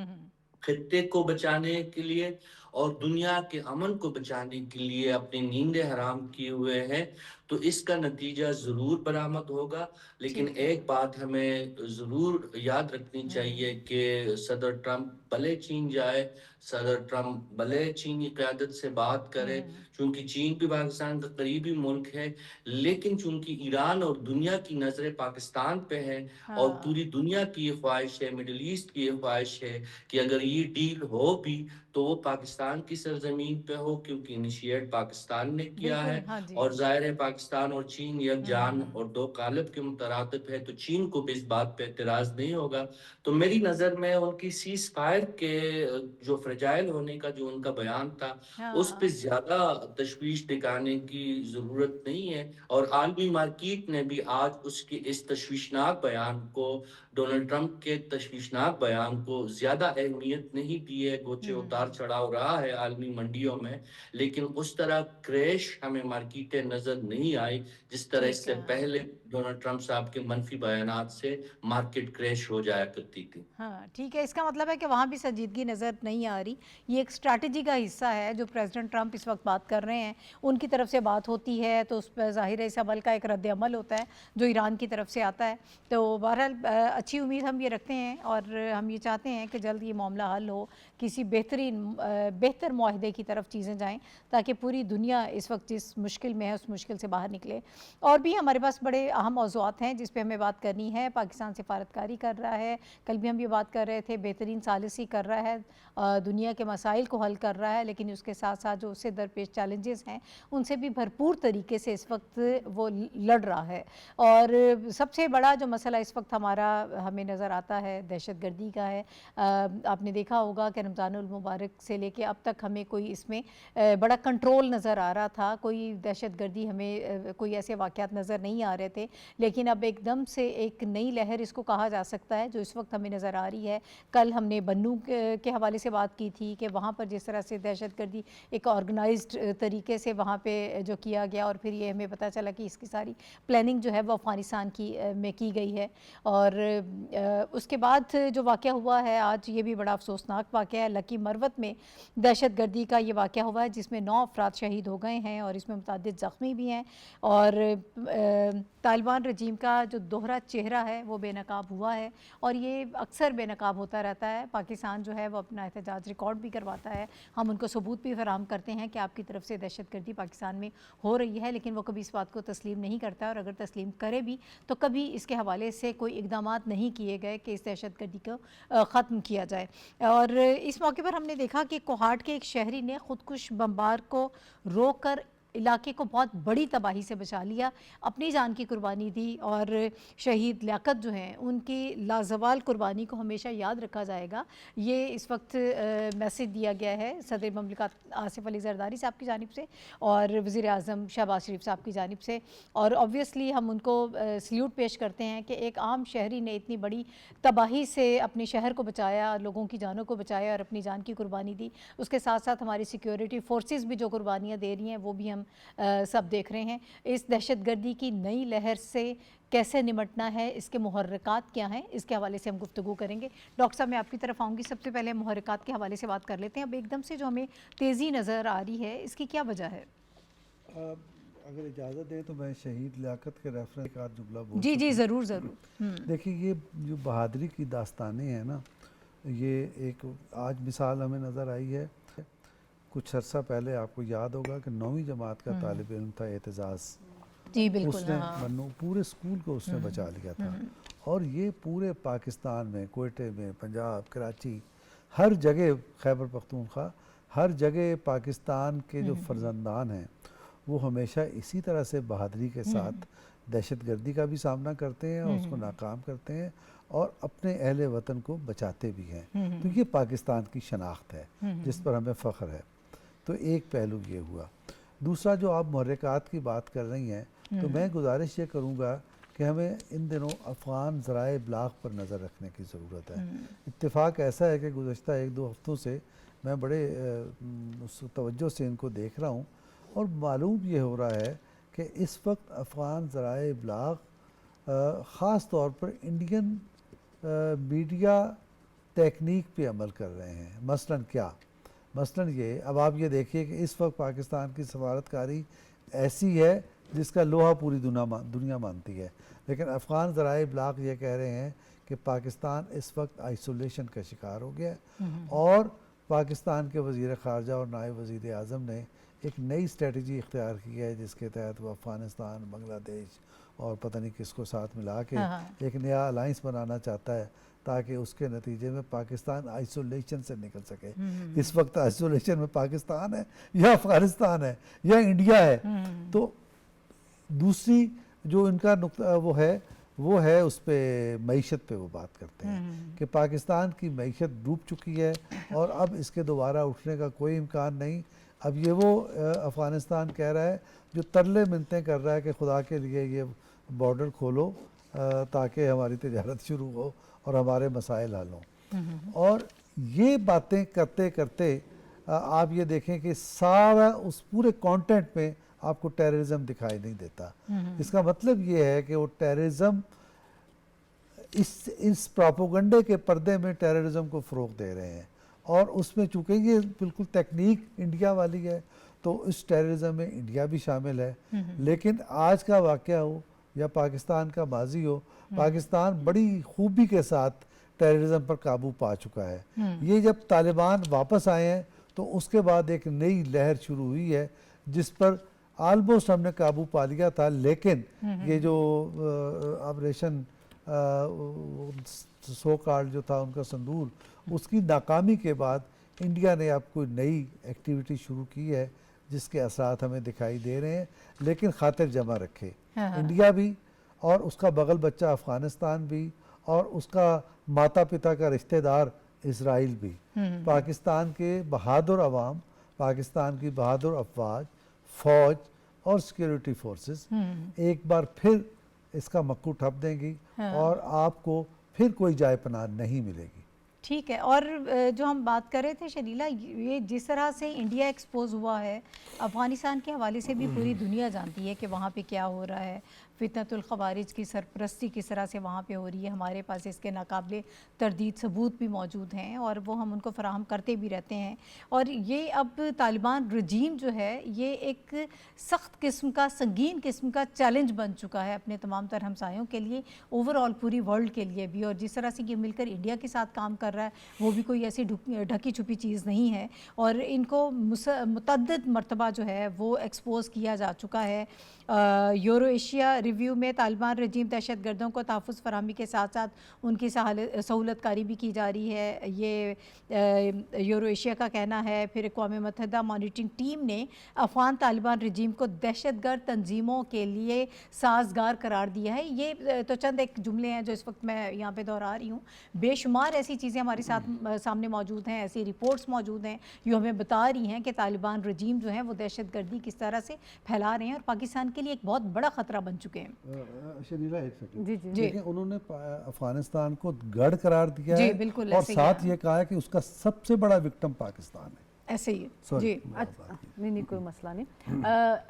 خطے کو بچانے کے لیے اور دنیا کے امن کو بچانے کے لیے اپنی نیندیں حرام کیے ہوئے ہیں۔ تو اس کا نتیجہ ضرور برآمد ہوگا، لیکن ایک بات ہمیں ضرور یاد رکھنی چاہیے کہ صدر ٹرمپ بھلے چین جائے، صدر ٹرمپ بھلے چینی قیادت سے بات کرے، چونکہ چین بھی پاکستان کا قریبی ملک ہے، لیکن چونکہ ایران اور دنیا کی نظریں پاکستان پہ ہیں اور پوری دنیا کی یہ خواہش ہے، مڈل ایسٹ کی یہ خواہش ہے کہ اگر یہ ڈیل ہو بھی تو وہ پاکستان کی سرزمین پہ ہو، کیونکہ انیشیٹ پاکستان نے کیا ہے اور ظاہر ہے پاکستان اور چین یک جان اور دو قالب کے مترادف ہے، تو چین کو بھی اس بات پہ اعتراض نہیں ہوگا۔ تو میری نظر میں ان کی سیز فائر کے جو فریجائل ہونے کا جو ان کا بیان تھا اس پہ زیادہ تشویش دکھانے کی ضرورت نہیں ہے، اور عالمی مارکیٹ نے بھی آج اس کے اس تشویشناک بیان کو، ڈونلڈ ٹرمپ کے تشویشناک بیان کو زیادہ اہمیت نہیں دی ہے، گوچے اتار چڑھاؤ رہا ہے عالمی منڈیوں میں، لیکن اس طرح کریش ہمیں مارکیٹیں نظر نہیں آئی جس طرح اس سے پہلے ڈونلڈ ٹرمپ صاحب کے منفی بیانات سے مارکیٹ کریش ہو جایا کرتی تھی۔ ہاں ٹھیک ہے، اس کا مطلب ہے کہ وہاں بھی سنجیدگی نظر نہیں آ رہی۔ یہ ایک اسٹریٹجی کا حصہ ہے جو پریزیڈنٹ ٹرمپ اس وقت بات کر رہے ہیں، ان کی طرف سے بات ہوتی ہے تو اس پہ ظاہر ہے اس عمل کا ایک رد عمل ہوتا ہے جو ایران کی طرف سے آتا ہے۔ تو بہرحال اچھی امید ہم یہ رکھتے ہیں اور ہم یہ چاہتے ہیں کہ جلد یہ معاملہ حل ہو، کسی بہتر معاہدے کی طرف چیزیں جائیں تاکہ پوری دنیا اس وقت جس مشکل میں ہے اس مشکل سے باہر نکلے۔ اور بھی ہمارے پاس بڑے اہم موضوعات ہیں جس پہ ہمیں بات کرنی ہے۔ پاکستان سفارتکاری کر رہا ہے، کل بھی ہم یہ بات کر رہے تھے، بہترین ثالثی کر رہا ہے، دنیا کے مسائل کو حل کر رہا ہے، لیکن اس کے ساتھ ساتھ جو اس سے درپیش چیلنجز ہیں ان سے بھی بھرپور طریقے سے اس وقت وہ لڑ رہا ہے۔ اور سب سے بڑا جو مسئلہ اس وقت ہمیں نظر آتا ہے دہشت گردی کا ہے۔ آپ نے دیکھا ہوگا کہ رمضان المبارک سے لے کے اب تک ہمیں کوئی اس میں بڑا کنٹرول نظر آ رہا تھا، کوئی دہشت گردی ہمیں کوئی ایسے واقعات نظر نہیں آ رہے تھے، لیکن اب ایک دم سے ایک نئی لہر اس کو کہا جا سکتا ہے جو اس وقت ہمیں نظر آ رہی ہے۔ کل ہم نے بنو کے حوالے سے بات کی تھی کہ وہاں پر جس طرح سے دہشت گردی ایک آرگنائزڈ طریقے سے وہاں پہ جو کیا گیا، اور پھر یہ ہمیں پتہ چلا کہ اس کی ساری پلاننگ جو ہے وہ افغانستان میں کی گئی ہے۔ اور اس کے بعد جو واقعہ ہوا ہے آج، یہ بھی بڑا افسوسناک واقعہ ہے۔ لکی مروت میں دہشت گردی کا یہ واقعہ ہوا ہے جس میں 9 افراد شہید ہو گئے ہیں اور اس میں متعدد زخمی بھی ہیں، اور طالبان رجیم کا جو دوہرا چہرہ ہے وہ بے نقاب ہوا ہے، اور یہ اکثر بے نقاب ہوتا رہتا ہے۔ پاکستان جو ہے وہ اپنا احتجاج ریکارڈ بھی کرواتا ہے، ہم ان کو ثبوت بھی فراہم کرتے ہیں کہ آپ کی طرف سے دہشت گردی پاکستان میں ہو رہی ہے، لیکن وہ کبھی اس بات کو تسلیم نہیں کرتا، اور اگر تسلیم کرے بھی تو کبھی اس کے حوالے سے کوئی اقدامات نہیں کیے گئے کہ اس دہشت گردی کو ختم کیا جائے۔ اور اس موقع پر ہم نے دیکھا کہ کوہاٹ کے ایک شہری نے خودکش بمبار کو روک کر علاقے کو بہت بڑی تباہی سے بچا لیا، اپنی جان کی قربانی دی، اور شہید لیاقت جو ہیں ان کی لازوال قربانی کو ہمیشہ یاد رکھا جائے گا۔ یہ اس وقت میسیج دیا گیا ہے صدر مملکت آصف علی زرداری صاحب کی جانب سے اور وزیر اعظم شہباز شریف صاحب کی جانب سے، اور اوبویسلی ہم ان کو سلیوٹ پیش کرتے ہیں کہ ایک عام شہری نے اتنی بڑی تباہی سے اپنے شہر کو بچایا، لوگوں کی جانوں کو بچایا اور اپنی جان کی قربانی دی۔ اس کے ساتھ ساتھ ہماری سیکیورٹی فورسز بھی جو قربانیاں دے رہی ہیں وہ بھی ہم सब देख रहे हैं। इस दहशत गर्दी की नई लहर से कैसे निमटना है, इसके मुहर्रिकात क्या हैं, इसके हवाले से हम गुफ्तगू करेंगे। डॉक्टर साहब मैं आपकी तरफ आऊँगी, सबसे पहले मुहर्रिकात के हवाले से बात कर लेते हैं। अब एकदम से जो हमें तेज़ी नज़र आ रही है, इसकी क्या वजह है? अगर इजाज़त दें तो मैं शहीद लियाकत के रेफरेंस एक आध जुमला बोल जी जी सकूं। ज़रूर ज़रूर। देखिए ये जो बहादुरी की दास्तानें हैं ना, ये एक आज मिसाल हमें नज़र आई है। कुछ अरसा पहले आपको याद होगा कि 9वीं जमात का तालिब इल्म था एतजाज़, जी बिल्कुल। उसने हाँ। मन्नू पूरे स्कूल को उसने बचा लिया था। और ये पूरे पाकिस्तान में, कोयटे में, पंजाब, कराची, हर जगह, खैबर पख्तूनख्वा, हर जगह पाकिस्तान के जो फर्जंदान हैं वो हमेशा इसी तरह से बहादुरी के साथ दहशत गर्दी का भी सामना करते हैं और उसको नाकाम करते हैं और अपने अहले वतन को बचाते भी हैं। तो ये पाकिस्तान की शनाख्त है जिस पर हमें फ़ख्र है। तो एक पहलू ये हुआ। दूसरा, जो आप मुहर्रिकात की बात कर रही हैं, तो मैं गुजारिश ये करूँगा कि हमें इन दिनों अफ़गान ज़राए इब्लाग़ पर नज़र रखने की ज़रूरत है। इत्तेफ़ाक ऐसा है कि गुज़श्ता 1-2 हफ़्तों से मैं बड़े उस तवज्जो से इनको देख रहा हूँ और मालूम ये हो रहा है कि इस वक्त अफ़गान ज़राए इब्लाग़ ख़ास तौर पर इंडियन मीडिया टेक्निक पे अमल कर रहे हैं। मसलन क्या? मसलन ये, अब आप ये देखिए कि इस वक्त पाकिस्तान की सफारतकारी ऐसी है जिसका लोहा पूरी दुनिया मानती है, लेकिन अफ़गान ज़राए इब्लाग़ ये कह रहे हैं कि पाकिस्तान इस वक्त आइसोलेशन का शिकार हो गया है और पाकिस्तान के वज़ीर ख़ारजा और नायब वज़ीर आज़म ने एक नई स्ट्रेटजी इख्तियार की है जिसके तहत वो अफ़गानिस्तान, बांग्लादेश और पता नहीं किसको साथ मिला के एक नया अलाइंस बनाना चाहता है ताकि उसके नतीजे में पाकिस्तान आइसोलेशन से निकल सके। इस वक्त आइसोलेशन में पाकिस्तान है या अफ़गानिस्तान है या इंडिया है। तो दूसरी जो इनका नुक्ता वो है उस पर मईशत पे वो बात करते हैं कि पाकिस्तान की मईशत डूब चुकी है और अब इसके दोबारा उठने का कोई इम्कान नहीं। अब ये वो अफ़गानिस्तान कह रहा है जो तरले मिन्नतें कर रहा है कि खुदा के लिए ये बॉर्डर खोलो ताकि हमारी तिजारत शुरू हो और हमारे मसाइल हल हों। और ये बातें करते करते आप ये देखें कि सारा उस पूरे कंटेंट में आपको टेररिज्म दिखाई नहीं देता। इसका मतलब ये है कि वो टेररिज्म इस प्रोपेगेंडे के पर्दे में टेररिज्म को फ़रोग़ दे रहे हैं और उसमें चूँकि ये बिल्कुल टेक्निक इंडिया वाली है तो इस टेररिज्म में इंडिया भी शामिल है। लेकिन आज का वाक़या हो या पाकिस्तान का माजी हो, पाकिस्तान बड़ी खूबी के साथ टेररिज्म पर काबू पा चुका है। ये जब तालिबान वापस आए हैं तो उसके बाद एक नई लहर शुरू हुई है जिस पर आलमोस्ट हमने काबू पा लिया था, लेकिन ये जो ऑपरेशन सो कार्ड जो था उनका संदूर, उसकी नाकामी के बाद इंडिया ने अब कोई नई एक्टिविटी शुरू की है जिसके असरात हमें दिखाई दे रहे हैं। लेकिन खातिर जमा रखे इंडिया भी और उसका बगल बच्चा अफ़गानिस्तान भी और उसका माता पिता का रिश्तेदार इसराइल भी, पाकिस्तान के बहादुर अवाम, पाकिस्तान की बहादुर अफवाज, फ़ौज और सिक्योरिटी फोर्सेस एक बार फिर इसका मक्कू ठप देंगी और आपको फिर कोई जाए पनाह नहीं मिलेगी। ठीक है। और जो हम बात कर रहे थे शलीला, ये जिस तरह से इंडिया एक्सपोज हुआ है अफ़गानिस्तान के हवाले से भी पूरी दुनिया जानती है कि वहाँ पे क्या हो रहा है, फितनतुल ख़वारिज की सरपरस्ती किस तरह से वहाँ पे हो रही है। हमारे पास इसके नाकाबिले तरदीद सबूत भी मौजूद हैं और वो हम उनको फराहम करते भी रहते हैं। और ये अब तालिबान रजीम जो है ये एक सख्त किस्म का, संगीन किस्म का चैलेंज बन चुका है अपने तमाम तर हमसायों के लिए, ओवरऑल पूरी वर्ल्ड के लिए भी। और जिस तरह से ये मिलकर इंडिया के साथ काम कर रहा है वो भी कोई ऐसी ढकी छुपी चीज़ नहीं है और इनको मुतअद्दिद मरतबा जो है वो एक्सपोज किया जा चुका है। यूरो एशिया रिव्यू में तालिबान रजीम दहशत गर्दों को तहफ़्फ़ुज़ फराहमी के साथ साथ उनकी सहूलतकारी भी की जा रही है, ये यूरो एशिया का कहना है। फिर अक़वाम मुत्तहिदा मॉनिटरिंग टीम ने अफ़गान तालिबान रजीम को दहशतगर्द तंजीमों के लिए साजगार करार दिया है। ये तो चंद एक जुमले हैं जो इस वक्त मैं यहाँ पे दोहरा रही हूँ। बेशुमार ऐसी चीज़ें हमारे साथ सामने मौजूद हैं, ऐसी रिपोर्ट्स मौजूद हैं जो हमें बता रही हैं कि तालिबान रजीम जो है वो दहशत गर्दी किस तरह से फैला रहे हैं और पाकिस्तान के लिए एक बहुत बड़ा ख़तरा बन चुके हैं। शनीला एक सेकंड, जी जी देखिए उन्होंने अफगानिस्तान को गढ़ करार दिया जी, है बिल्कुल और ऐसे ही साथ है। ये कहा है कि उसका सबसे बड़ा विक्टिम पाकिस्तान है। ऐसे ही Sorry, जी। अच्छा, नहीं कोई मसला नहीं।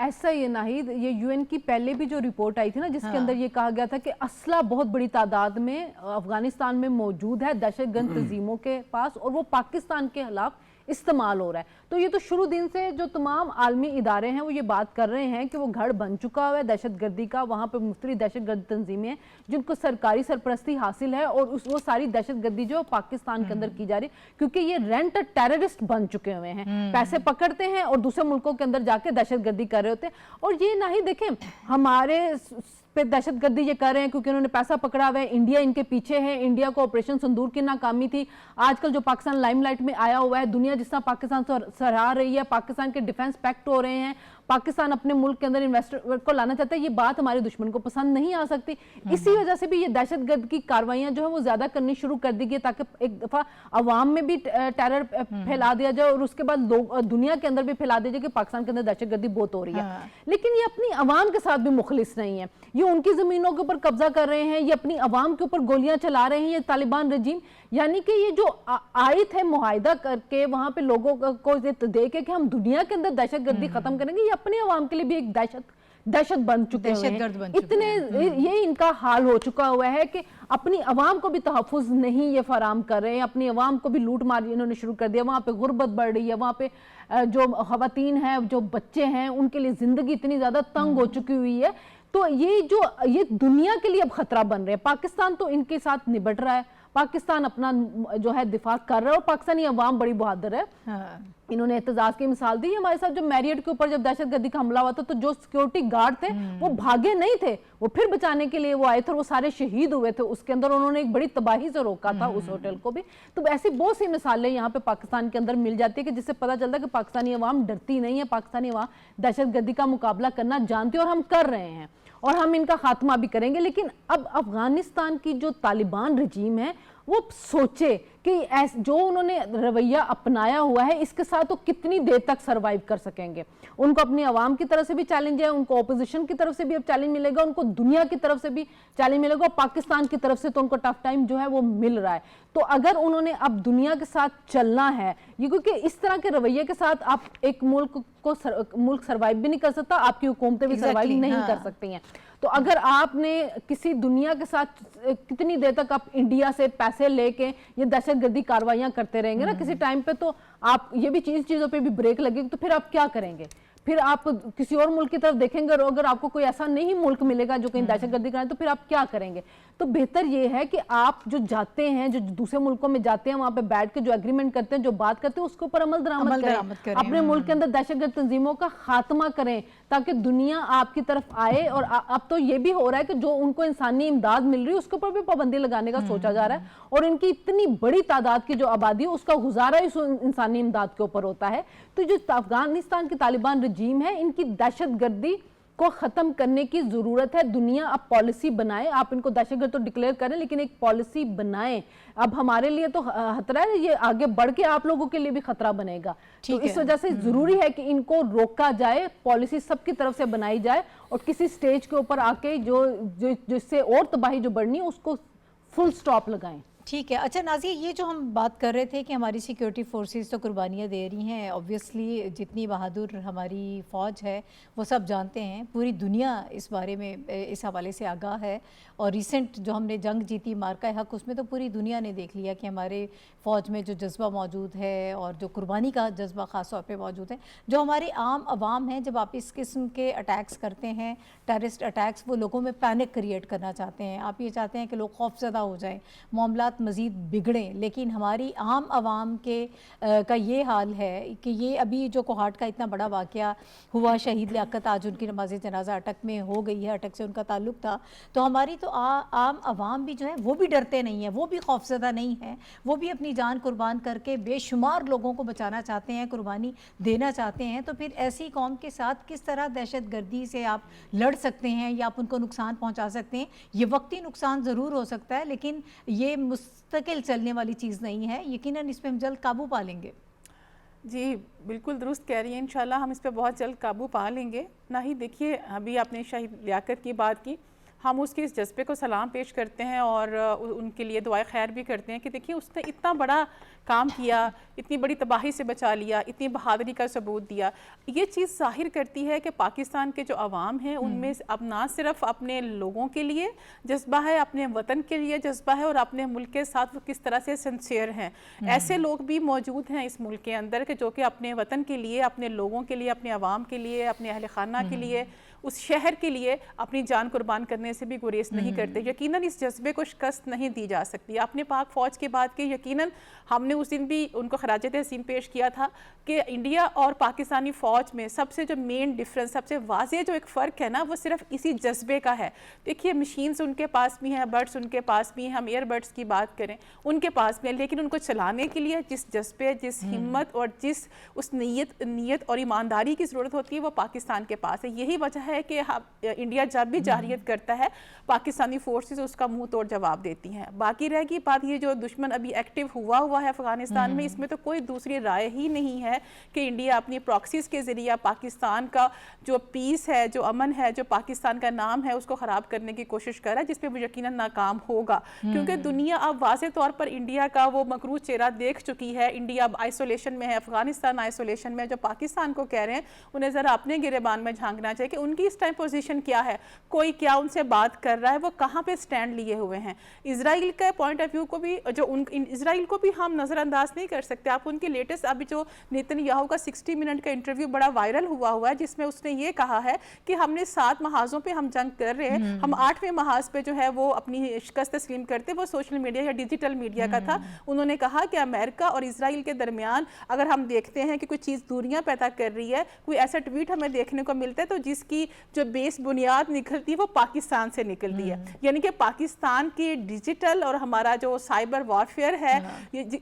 ऐसा ही है नाहिद, ये यूएन की पहले भी जो रिपोर्ट आई थी ना, जिसके अंदर ये कहा गया था कि असला बहुत बड़ी तादाद में अफगानिस्तान में मौजूद है दहशतगर्द तंजीमों के पास, और वो पाकिस्तान के खिलाफ इस्तेमाल हो रहा है। तो ये तो शुरू दिन से जो तमाम आलमी इदारे हैं वो ये बात कर रहे हैं कि वो गढ़ बन चुका हुआ है दहशतगर्दी का, वहाँ पे मुख्तलिफ दहशतगर्द तंजीमें हैं जिनको सरकारी सरपरस्ती हासिल है, और वो सारी दहशतगर्दी जो पाकिस्तान के अंदर की जा रही है, क्योंकि ये रेंट टेररिस्ट बन चुके हुए हैं, पैसे पकड़ते हैं और दूसरे मुल्कों के अंदर जाके दहशतगर्दी कर रहे होते हैं। और ये ना ही देखें हमारे पे दहशतगर्दी ये कर रहे हैं क्योंकि उन्होंने पैसा पकड़ा हुआ है, इंडिया इनके पीछे है, इंडिया को ऑपरेशन सिंदूर की नाकामी थी, आजकल जो पाकिस्तान लाइमलाइट में आया हुआ है, दुनिया जिस तरह पाकिस्तान सराह रही है, पाकिस्तान के डिफेंस पैक्ट हो रहे हैं, पाकिस्तान अपने मुल्क के अंदर इन्वेस्टर को लाना चाहता है, ये बात हमारे दुश्मन को पसंद नहीं आ सकती। इसी वजह से भी ये दहशतगर्द की कार्रवाइयां जो है वो ज्यादा करनी शुरू कर दी गई, ताकि एक दफा अवाम में भी टेरर फैला दिया जाए और उसके बाद लोग दुनिया के अंदर भी फैला दिया जाए कि पाकिस्तान के अंदर दहशतगर्दी बहुत हो रही है। लेकिन ये अपनी अवाम के साथ भी मुखलिस नहीं है, ये उनकी जमीनों के ऊपर कब्जा कर रहे हैं, ये अपनी अवाम के ऊपर गोलियां चला रहे हैं, ये तालिबान रजीम। यानी कि ये जो आए थे मुआहिदा करके वहां पे लोगों को दे के कि हम दुनिया के अंदर दहशतगर्दी खत्म करेंगे, ये अपने अवाम के लिए भी एक दहशत बन चुके हैं। इतने ये इनका हाल हो चुका हुआ है कि अपनी अवाम को भी तहफ़्फ़ुज़ नहीं ये फराम कर रहे हैं, अपनी अवाम को भी लूट मार इन्होंने शुरू कर दिया। वहाँ पे गुर्बत बढ़ रही है, वहाँ पे जो ख़वातीन हैं, जो बच्चे हैं, उनके लिए ज़िंदगी इतनी ज़्यादा तंग हो चुकी हुई है। तो ये दुनिया के लिए अब खतरा बन रहे हैं। पाकिस्तान तो इनके साथ निपट रहा है, पाकिस्तान अपना जो है दिफा कर रहा है, और पाकिस्तानी अवाम बड़ी बहादुर है। इन्होंने एहतजाज की मिसाल दी हमारे साथ, जो मैरियट के ऊपर जब दहशतगर्दी का हमला हुआ था तो जो सिक्योरिटी गार्ड थे वो भागे नहीं थे, वो फिर बचाने के लिए वो आए थे, वो सारे शहीद हुए थे उसके अंदर, उन्होंने एक बड़ी तबाही से रोका था उस होटल को भी। तो ऐसी बहुत सी मिसालें यहाँ पे पाकिस्तान के अंदर मिल जाती है कि जिससे पता चलता है कि पाकिस्तानी अवाम डरती नहीं है, पाकिस्तानी अवाम दहशतगर्दी का मुकाबला करना जानती है, और हम कर रहे हैं और हम इनका खात्मा भी करेंगे। लेकिन अब अफगानिस्तान की जो तालिबान रजीम है वो सोचे कि जो उन्होंने रवैया अपनाया हुआ है इसके साथ तो कितनी देर तक सरवाइव कर सकेंगे। उनको अपनी आवाम की तरफ से भी चैलेंज है, उनको ऑपोजिशन की तरफ से भी अब चैलेंज मिलेगा, उनको दुनिया की तरफ से भी चैलेंज मिलेगा, और पाकिस्तान की तरफ से तो उनको टफ टाइम जो है वो मिल रहा है। तो अगर उन्होंने अब दुनिया के साथ चलना है, ये क्योंकि इस तरह के रवैये के साथ आप एक मुल्क सरवाइव भी नहीं कर सकता, आपकी हुकूमतें भी सरवाइव नहीं कर सकती हैं। तो अगर आपने किसी दुनिया के साथ कितनी देर तक आप इंडिया से पैसे लेके ये दहशतगर्दी कार्रवाइयां करते रहेंगे ना, किसी टाइम पे तो आप ये भी चीज़ों पे भी ब्रेक लगेगी, तो फिर आप क्या करेंगे? फिर आप किसी और मुल्क की तरफ देखेंगे, और अगर आपको कोई ऐसा नहीं मुल्क मिलेगा जो कहीं दहशतगर्दी कराए, तो फिर आप क्या करेंगे? तो बेहतर ये है कि आप जो जाते हैं, जो दूसरे मुल्कों में जाते हैं, वहां पे बैठ के जो एग्रीमेंट करते हैं, जो बात करते हैं, उसके ऊपर अमल दरामद करें, अपने मुल्क के अंदर दहशतगर्द तंजीमों का खात्मा करें, ताकि दुनिया आपकी तरफ आए। और अब तो ये भी हो रहा है कि जो उनको इंसानी इमदाद मिल रही है उसके ऊपर भी पाबंदी लगाने का सोचा जा रहा है, और इनकी इतनी बड़ी तादाद की जो आबादी है उसका गुजारा इस इंसानी इमदाद के ऊपर होता है। तो जो अफगानिस्तान की तालिबान रजीम है, इनकी दहशतगर्दी को खत्म करने की जरूरत है। दुनिया अब पॉलिसी बनाए, आप इनको दहशतगर्द तो डिक्लेयर करें, लेकिन एक पॉलिसी बनाएं। अब हमारे लिए तो खतरा है, ये आगे बढ़ के आप लोगों के लिए भी खतरा बनेगा। तो इस वजह से जरूरी है कि इनको रोका जाए, पॉलिसी सबकी तरफ से बनाई जाए, और किसी स्टेज के ऊपर आके जिससे और तबाही जो बढ़नी है उसको फुल स्टॉप लगाएं। ठीक है। अच्छा नाज़िया, ये जो हम बात कर रहे थे कि हमारी सिक्योरिटी फोर्सेस तो कुर्बानियाँ दे रही हैं, ऑब्वियसली जितनी बहादुर हमारी फ़ौज है वो सब जानते हैं, पूरी दुनिया इस बारे में इस हवाले से आगाह है। और रिसेंट जो हमने जंग जीती मार्का हक, उसमें तो पूरी दुनिया ने देख लिया कि हमारे फ़ौज में जो जज्बा मौजूद है और जो कुर्बानी का जज्बा ख़ास तौर पे मौजूद है। जो हमारे आम आवाम हैं, जब आप इस किस्म के अटैक्स करते हैं, टेररिस्ट अटैक्स, वो लोगों में पैनिक क्रिएट करना चाहते हैं। आप ये चाहते हैं कि लोग खौफज़दा हो जाएं, मामलात मज़ीद बिगड़ें, लेकिन हमारी आम आवाम के का ये हाल है कि ये अभी जो कोहाट का इतना बड़ा वाक़या हुआ, शहीद लियाकत आज उनकी नमाज जनाजा अटक में हो गई है, अटक से उनका ताल्लुक़ था, तो हमारी तो आम आवाम भी जो है वो भी डरते नहीं है, वो भी खौफज़दा नहीं है, वो भी अपनी जान कुर्बान करके बेशुमार लोगों को बचाना चाहते हैं, कुर्बानी देना चाहते हैं। तो फिर ऐसी कौम के साथ किस तरह दहशतगर्दी से आप लड़ सकते हैं या आप उनको नुकसान पहुंचा सकते हैं? ये वक्ती नुकसान ज़रूर हो सकता है, लेकिन ये मुस्तकिल चलने वाली चीज़ नहीं है। यकीनन इस पर हम जल्द काबू पा लेंगे। जी बिल्कुल दुरुस्त कह रही हैं, इंशाल्लाह हम इस पर बहुत जल्द काबू पा लेंगे। ना ही देखिए, अभी आपने शहीद लियाकत की बात की, ہم اس کے اس جذبے کو سلام پیش کرتے ہیں اور ان کے لیے دعائے خیر بھی کرتے ہیں کہ دیکھیے اس نے اتنا بڑا کام کیا, اتنی بڑی تباہی سے بچا لیا, اتنی بہادری کا ثبوت دیا. یہ چیز ظاہر کرتی ہے کہ پاکستان کے جو عوام ہیں ان میں اب نہ صرف اپنے لوگوں کے لیے جذبہ ہے, اپنے وطن کے لیے جذبہ ہے, اور اپنے ملک کے ساتھ وہ کس طرح سے سنسیئر ہیں. ایسے لوگ بھی موجود ہیں اس ملک کے اندر کہ جو کہ اپنے وطن کے لیے, اپنے لوگوں کے لیے, اپنے عوام کے لیے, اپنے اہل خانہ کے لیے, اس شہر کے لیے اپنی جان قربان کرنے سے بھی گریز نہیں کرتے. یقیناً اس جذبے کو شکست نہیں دی جا سکتی. اپنے پاک فوج کے بعد کہ یقیناً ہم نے اس دن بھی ان کو خراج تحسین پیش کیا تھا کہ انڈیا اور پاکستانی فوج میں سب سے جو مین ڈیفرنس, سب سے واضح جو ایک فرق ہے نا, وہ صرف اسی جذبے کا ہے. دیکھیے مشینز ان کے پاس بھی ہیں, برڈز ان کے پاس بھی ہیں, ہم ایئر برڈز کی بات کریں ان کے پاس بھی ہیں, لیکن ان کو چلانے کے لیے جس جذبے, جس ہمت اور جس اس نیت اور ایمانداری کی ضرورت ہوتی ہے وہ پاکستان کے پاس ہے. یہی وجہ ہے کہ انڈیا جب بھی جارحیت کرتا ہے پاکستانی فورسز اس کا منہ توڑ جواب دیتی ہیں. باقی رہ گئی بات یہ جو دشمن ابھی ایکٹیو ہوا ہے افغانستان میں, اس میں تو کوئی دوسری رائے ہی نہیں ہے کہ انڈیا اپنی پراکسیز کے ذریعہ پاکستان کا جو پیس ہے, جو امن ہے, جو پاکستان کا نام ہے, اس کو خراب کرنے کی کوشش کر رہا ہے, جس پہ وہ یقیناً ناکام ہوگا. کیونکہ دنیا اب واضح طور پر انڈیا کا وہ مکروہ چہرہ دیکھ چکی ہے. انڈیا اب آئسولیشن میں ہے, افغانستان آئسولیشن میں. جو پاکستان کو کہہ رہے ہیں انہیں ذرا اپنے گریبان میں جھانکنا چاہیے کہ ان کی اس ٹائم پوزیشن کیا ہے, کوئی کیا ان سے بات کر رہا ہے, وہ کہاں پہ سٹینڈ لیے ہوئے ہیں. اسرائیل کا پوائنٹ آف ویو کو بھی اسرائیل کو بھی ہم نظر انداز نہیں کر سکتے. آپ ان کی لیٹسٹ ابھی جو نیتن یاہو کا 60 منٹ کا انٹرویو بڑا وائرل ہوا ہے, جس میں اس نے یہ کہا ہے کہ ہم نے 7 محاذوں پہ ہم جنگ کر رہے ہیں, ہم 8ویں محاذ پہ جو ہے وہ اپنی شکست تسلیم کرتے. وہ سوشل میڈیا یا ڈیجیٹل میڈیا کا تھا. انہوں نے کہا کہ امریکہ اور اسرائیل کے درمیان اگر ہم دیکھتے ہیں کہ کوئی چیز دوریاں پیدا کر رہی ہے, کوئی ایسا ٹویٹ ہمیں دیکھنے کو ملتا ہے تو جس کی جو بیس بنیاد نکلتی ہے وہ پاکستان سے نکلتی ہے. یعنی کہ پاکستان کی ڈیجیٹل اور ہمارا جو سائبر وارفیئر ہے,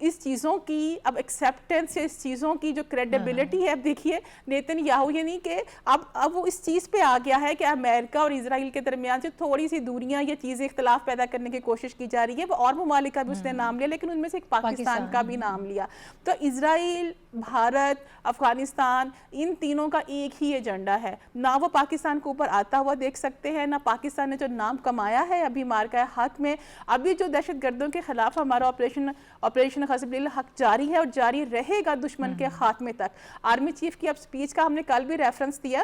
اس چیزوں کی اب ایکسیپٹنس, اس چیزوں کی جو کریڈیبلٹی ہے, اب دیکھیے نیتن یاہو یعنی کہ اب وہ اس چیز پہ آ گیا ہے کہ امریکہ اور اسرائیل کے درمیان سے تھوڑی سی دوریاں یا چیزیں اختلاف پیدا کرنے کی کوشش کی جا رہی ہے. وہ اور ممالک کا بھی اس نے نام لیا, لیکن ان میں سے ایک پاکستان کا بھی نام لیا. تو اسرائیل, بھارت, افغانستان, ان تینوں کا ایک ہی ایجنڈا ہے. نہ وہ پاکستان کو اوپر آتا ہوا دیکھ سکتے ہیں, نہ پاکستان نے جو نام کمایا ہے ابھی مارکہ حق میں, ابھی جو دہشت گردوں کے خلاف ہمارا آپریشن غصب الحق جاری ہے اور جاری رہے گا دشمن کے خاتمے تک. آرمی چیف کی اب سپیچ کا ہم نے کل بھی ریفرنس دیا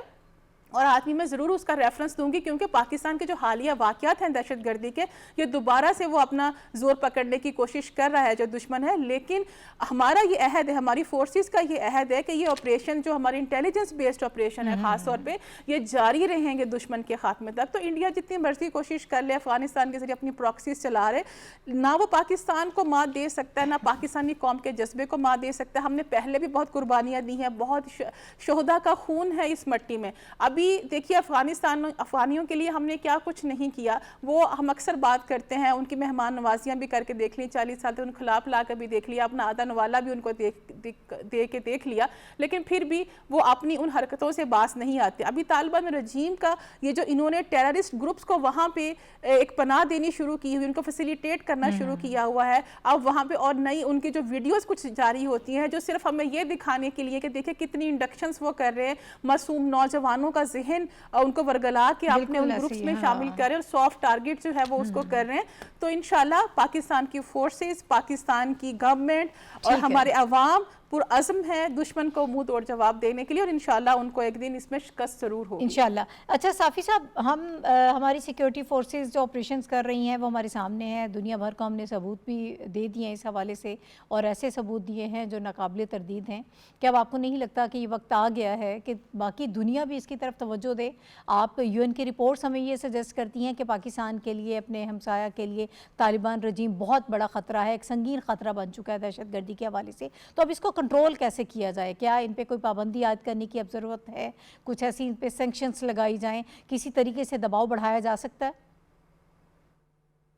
اور آدمی میں ضرور اس کا ریفرنس دوں گی, کیونکہ پاکستان کے جو حالیہ واقعات ہیں دہشت گردی کے, یہ دوبارہ سے وہ اپنا زور پکڑنے کی کوشش کر رہا ہے جو دشمن ہے. لیکن ہمارا یہ عہد ہے, ہماری فورسز کا یہ عہد ہے کہ یہ آپریشن جو ہماری انٹیلیجنس بیسڈ آپریشن ہے خاص طور پہ, یہ جاری رہیں گے دشمن کے خاتمے تک. تو انڈیا جتنی مرضی کوشش کر لے, افغانستان کے ذریعے اپنی پراکسیز چلا رہے, نہ وہ پاکستان کو مات دے سکتا ہے, نہ پاکستانی قوم کے جذبے کو مات دے سکتا ہے. ہم نے پہلے بھی بہت قربانیاں دی ہیں, بہت شہداء کا خون ہے اس مٹی میں. ابھی دیکھیے افغانیوں کے لیے ہم نے کیا کچھ نہیں کیا. وہ ہم اکثر بات کرتے ہیں, ان کی مہمان نوازیاں بھی کر کے دیکھ لی, 40 سال تک ان خلاف لا کر بھی دیکھ لیا, اپنا آدھا نوالا بھی ان کو دے کے دیکھ لیا, لیکن پھر بھی وہ اپنی ان حرکتوں سے باز نہیں آتے. ابھی طالبان رجیم کا یہ جو انہوں نے ٹیررسٹ گروپس کو وہاں پہ ایک پناہ دینی شروع کی ہوئی, ان کو فیسیلیٹیٹ کرنا شروع کیا ہوا ہے. اب وہاں پہ اور نئی ان کی جو ویڈیوز کچھ جاری ہوتی ہیں جو صرف ہمیں یہ دکھانے کے لیے کہ دیکھیں کتنی انڈکشنز وہ کر رہے ہیں, معصوم نوجوانوں کا ذہن ان کو ورگلا کے اپنے ان گروپس میں شامل کریں, اور سافٹ ٹارگٹ جو ہے وہ اس کو کر رہے ہیں. تو انشاءاللہ پاکستان کی فورسز, پاکستان کی گورنمنٹ اور ہمارے عوام پرعزم ہے دشمن کو منہ توڑ جواب دینے کے لیے, اور انشاءاللہ ان کو ایک دن اس میں شکست ضرور ہوگی انشاءاللہ. اچھا صافی صاحب, ہماری سیکیورٹی فورسز جو آپریشنز کر رہی ہیں وہ ہمارے سامنے ہیں, دنیا بھر کو ہم نے ثبوت بھی دے دیے ہیں اس حوالے سے, اور ایسے ثبوت دیے ہیں جو ناقابل تردید ہیں. کہ اب آپ کو نہیں لگتا کہ یہ وقت آ گیا ہے کہ باقی دنیا بھی اس کی طرف توجہ دے؟ آپ یو این کی رپورٹس ہمیں یہ سجیسٹ کرتی ہیں کہ پاکستان کے لیے, اپنے ہمسایہ کے لیے طالبان رجیم بہت بڑا خطرہ ہے, ایک سنگین خطرہ بن چکا ہے دہشت گردی کے حوالے سے. تو اب اس کو کنٹرول کیسے کیا جائے؟ کیا ان پہ کوئی پابندی عائد کرنے کی اب ضرورت ہے؟ کچھ ایسی ان پہ سینکشنز لگائی جائیں, کسی طریقے سے دباؤ بڑھایا جا سکتا ہے؟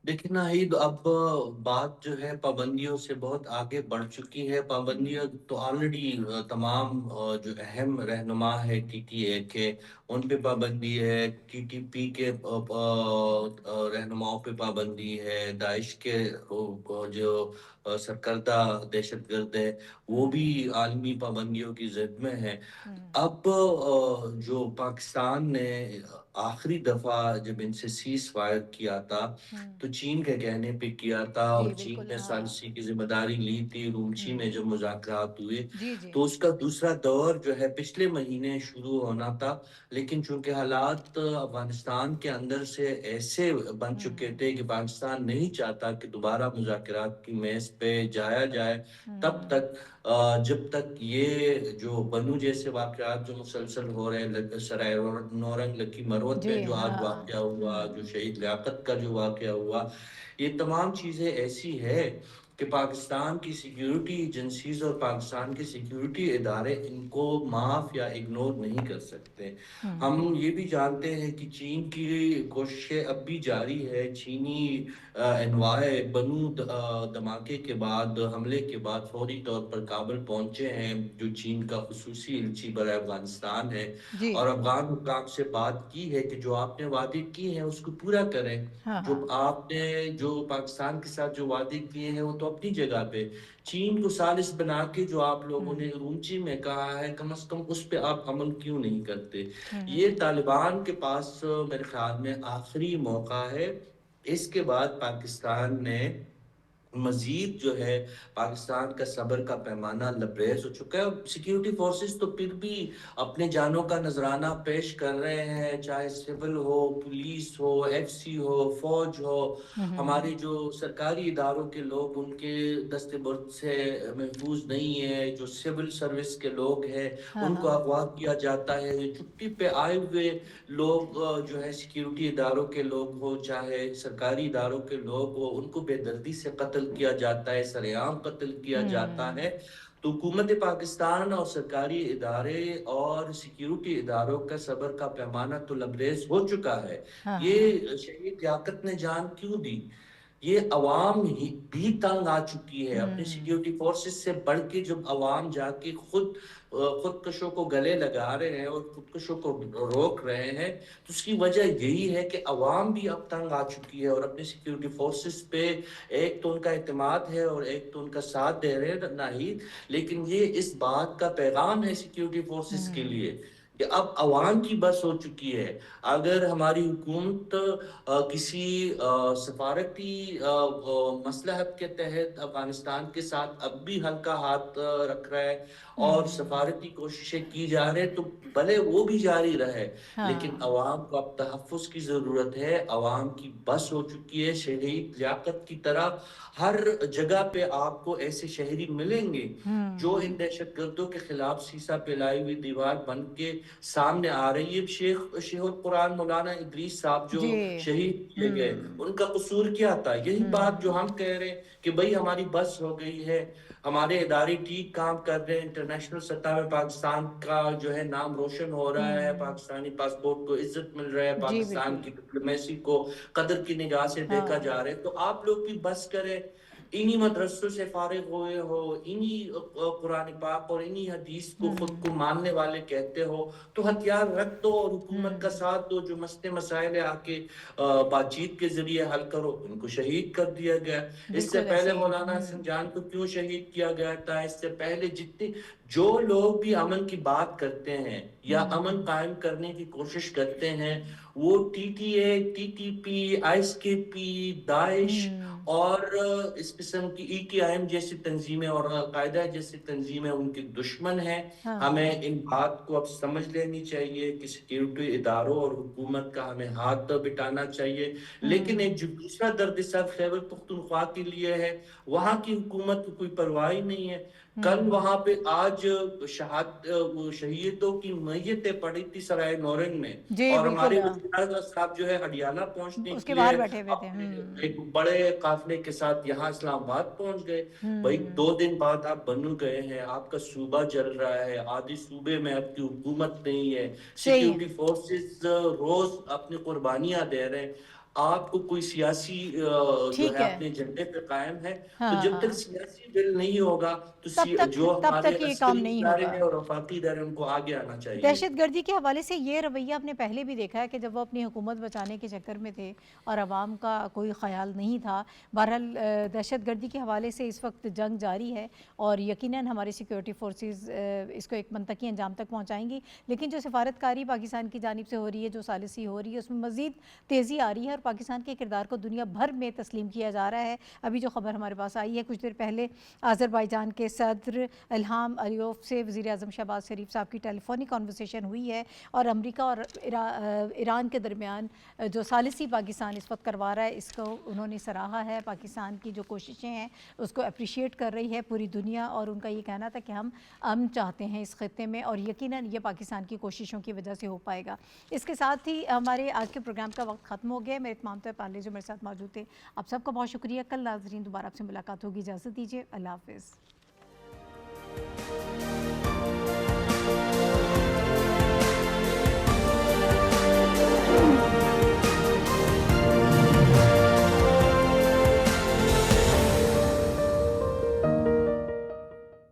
دیکھیں ناہید, اب بات جو ہے پابندیوں سے بہت آگے بڑھ چکی ہے. پابندیاں تو آلریڈی تمام جو اہم رہنما ہے TTA کے, ان پہ پابندی ہے, TTP کے رہنماؤں پہ پابندی ہے, داعش کے جو سرکردہ دہشت گرد ہے وہ بھی عالمی پابندیوں کی زد میں ہے. اب جو پاکستان نے آخری دفعہ جب ان سے سیز فائر کیا تھا تو چین کے کہنے پہ کیا تھا اور چین نے ثالثی کی ذمہ داری لی تھی. رومچی میں جب مذاکرات ہوئے تو اس کا دوسرا دور جو ہے پچھلے مہینے شروع ہونا تھا, لیکن چونکہ حالات افغانستان کے اندر سے ایسے بن چکے تھے کہ پاکستان نہیں چاہتا کہ دوبارہ مذاکرات کی میز پہ جایا جائے تب تک جب تک یہ جو بنو جیسے واقعات جو مسلسل ہو رہے ہیں, سرائے نورنگ لکی مروت میں جو آج واقعہ ہوا, جو شہید لیاقت کا جو واقعہ ہوا, یہ تمام چیزیں ایسی ہے کہ پاکستان کی سیکیورٹی ایجنسیز اور پاکستان کے سیکیورٹی ادارے ان کو معاف یا اگنور نہیں کر سکتے. ہم یہ بھی جانتے ہیں کہ چین کی کوششیں اب بھی جاری ہے. چینی انوائے بنو دھماکے کے بعد, حملے کے بعد فوری طور پر کابل پہنچے ہیں, جو چین کا خصوصی ایلچی برائے افغانستان ہے, اور افغان حکام سے بات کی ہے کہ جو آپ نے وعدے کیے ہیں اس کو پورا کریں. جو آپ نے جو پاکستان کے ساتھ جو وعدے کیے ہیں وہ تو اپنی جگہ پہ, چین کو ثالث بنا کے جو آپ لوگوں نے رومچی میں کہا ہے کم از کم اس پہ آپ عمل کیوں نہیں کرتے. یہ طالبان کے پاس میرے خیال میں آخری موقع ہے. اس کے بعد پاکستان نے مزید جو ہے پاکستان کا صبر کا پیمانہ لبریز ہو چکا ہے. سیکیورٹی فورسز تو پھر بھی اپنے جانوں کا نذرانہ پیش کر رہے ہیں, چاہے سول ہو, پولیس ہو, ایف سی ہو, فوج ہو. ہمارے جو سرکاری اداروں کے لوگ ان کے دست برد سے محفوظ نہیں ہے. جو سول سروس کے لوگ ہیں ان کو اغوا کیا جاتا ہے. چھٹی پہ آئے ہوئے لوگ جو ہے سیکیورٹی اداروں کے لوگ ہو چاہے سرکاری اداروں کے لوگ ہو, ان کو بے دردی سے قتل کیا جاتا ہے, سر عام قتل کیا جاتا ہے. تو حکومت پاکستان اور سرکاری ادارے اور سیکیورٹی اداروں کا صبر کا پیمانہ تو لبریز ہو چکا ہے. یہ شہید لیاقت نے جان کیوں دی؟ یہ عوام ہی بھی تنگ آ چکی ہے. اپنے سیکیورٹی فورسز سے بڑھ کے جب عوام جا کے خودکشوں کو گلے لگا رہے ہیں اور خودکشوں کو روک رہے ہیں, تو اس کی وجہ یہی ہے کہ عوام بھی اب تنگ آ چکی ہے اور اپنے سیکیورٹی فورسز پہ ایک تو ان کا اعتماد ہے اور ایک تو ان کا ساتھ دے رہے ہیں نہیں. لیکن یہ اس بات کا پیغام ہے سیکیورٹی فورسز کے لیے کہ اب عوام کی بس ہو چکی ہے. اگر ہماری حکومت کسی سفارتی مصلحت کے تحت افغانستان کے ساتھ اب بھی ہلکا ہاتھ رکھ رہا ہے اور سفارتی کوششیں کی جا رہے ہیں تو بھلے وہ بھی جاری رہے, لیکن عوام کو اب تحفظ کی ضرورت ہے. عوام کی بس ہو چکی ہے. شہید لیاقت کی طرح ہر جگہ پہ آپ کو ایسے شہری ملیں گے جو ان دہشت گردوں کے خلاف سیسا پھیلائی ہوئی دیوار بن کے سامنے آ رہی ہے. شیخ القرآن مولانا ادریس صاحب جو شہید کیے گئے, ان کا قصور کیا تھا؟ یہی بات جو ہم کہہ رہے ہیں کہ بھئی ہماری بس ہو گئی ہے, ہمارے ادارے ٹھیک کام کر رہے ہیں, انٹرنیشنل سطح میں پاکستان کا جو ہے نام روشن ہو رہا ہے, پاکستانی پاسپورٹ کو عزت مل رہا ہے, پاکستان کی ڈپلومیسی کو قدر کی نگاہ سے دیکھا جا رہا ہے, تو آپ لوگ بھی بس کریں. انہی مدرسوں سے فارغ ہوئے ہو, انہی قرآن پاک اور انہی حدیث کو خود کو ماننے والے کہتے ہو, تو ہتھیار رکھ دو اور حکومت کا ساتھ دو. جو مسئلے مسائل آ کے بات چیت کے ذریعے حل کرو. ان کو شہید کر دیا گیا. اس سے پہلے مولانا حسن جان کو کیوں شہید کیا گیا تھا؟ اس سے پہلے جتنے جو لوگ بھی امن کی بات کرتے ہیں یا امن قائم کرنے کی کوشش کرتے ہیں, وہ T T A, T T P, IS K P, داعش اور اس قسم کی ای ٹی آئی ایم جیسی تنظیمیں اور القاعدہ جیسی تنظیمیں ان کے دشمن ہیں. ہمیں ان بات کو اب سمجھ لینی چاہیے کہ سیکیورٹی اداروں اور حکومت کا ہمیں ہاتھ بٹانا چاہیے. لیکن ایک جو دوسرا درد سر خیبر پختونخوا کے لیے ہے, وہاں کی حکومت کو کوئی پرواہ نہیں ہے. کل وہاں پہ آج شہیدوں کی میتیں پڑی تھی سرائے نورنگ میں, اور ہمارے وزیر اعظم صاحب جو ہے ہریانہ پہنچنے کے لیے ایک بڑے قافلے کے ساتھ یہاں اسلام آباد پہنچ گئے. بھائی 2 دن بعد آپ بنو گئے ہیں, آپ کا صوبہ جل رہا ہے, آدھی صوبے میں آپ کی حکومت نہیں ہے, سیکیورٹی فورسز روز اپنی قربانیاں دے رہے ہیں. آپ کو کوئی سیاسی جو ٹھیک ہے ہے، اپنے ایجنڈے پہ قائم ہے، ہاں تو جب ہاں، تک سیاسی بل نہیں ہوگا تو جو تب ہمارے تک یہ کام عسکری نہیں ادارے ہوگا۔ ہیں اور وفاقی ادارے ان کو آگے آنا چاہیے۔ دہشت گردی کے حوالے سے یہ رویہ آپ نے پہلے بھی دیکھا ہے کہ جب وہ اپنی حکومت بچانے کے چکر میں تھے اور عوام کا کوئی خیال نہیں تھا۔ بہرحال دہشت گردی کے حوالے سے اس وقت جنگ جاری ہے اور یقیناً ہماری سیکیورٹی فورسز اس کو ایک منطقی انجام تک پہنچائیں گی، لیکن جو سفارتکاری پاکستان کی جانب سے ہو رہی ہے، جو ثالثی ہو رہی ہے، اس میں مزید تیزی آ رہی ہے اور پاکستان کے کردار کو دنیا بھر میں تسلیم کیا جا رہا ہے۔ ابھی جو خبر ہمارے پاس آئی ہے کچھ دیر پہلے، آذربائیجان کے صدر الہام علیوف سے وزیر اعظم شہباز شریف صاحب کی ٹیلی فونک کانورسیشن ہوئی ہے، اور امریکہ اور ایران کے درمیان جو ثالثی پاکستان اس وقت کروا رہا ہے، اس کو انہوں نے سراہا ہے۔ پاکستان کی جو کوششیں ہیں اس کو اپریشیٹ کر رہی ہے پوری دنیا، اور ان کا یہ کہنا تھا کہ ہم امن چاہتے ہیں اس خطے میں، اور یقیناً یہ پاکستان کی کوششوں کی وجہ سے ہو پائے گا۔ اس کے ساتھ ہی ہمارے آج کے پروگرام کا وقت ختم ہو گیا۔ میرے تمام پانڈے جو میرے ساتھ موجود تھے، آپ سب کا بہت شکریہ۔ کل ناظرین دوبارہ آپ سے ملاقات ہوگی، اجازت دیجیے، اللہ حافظ۔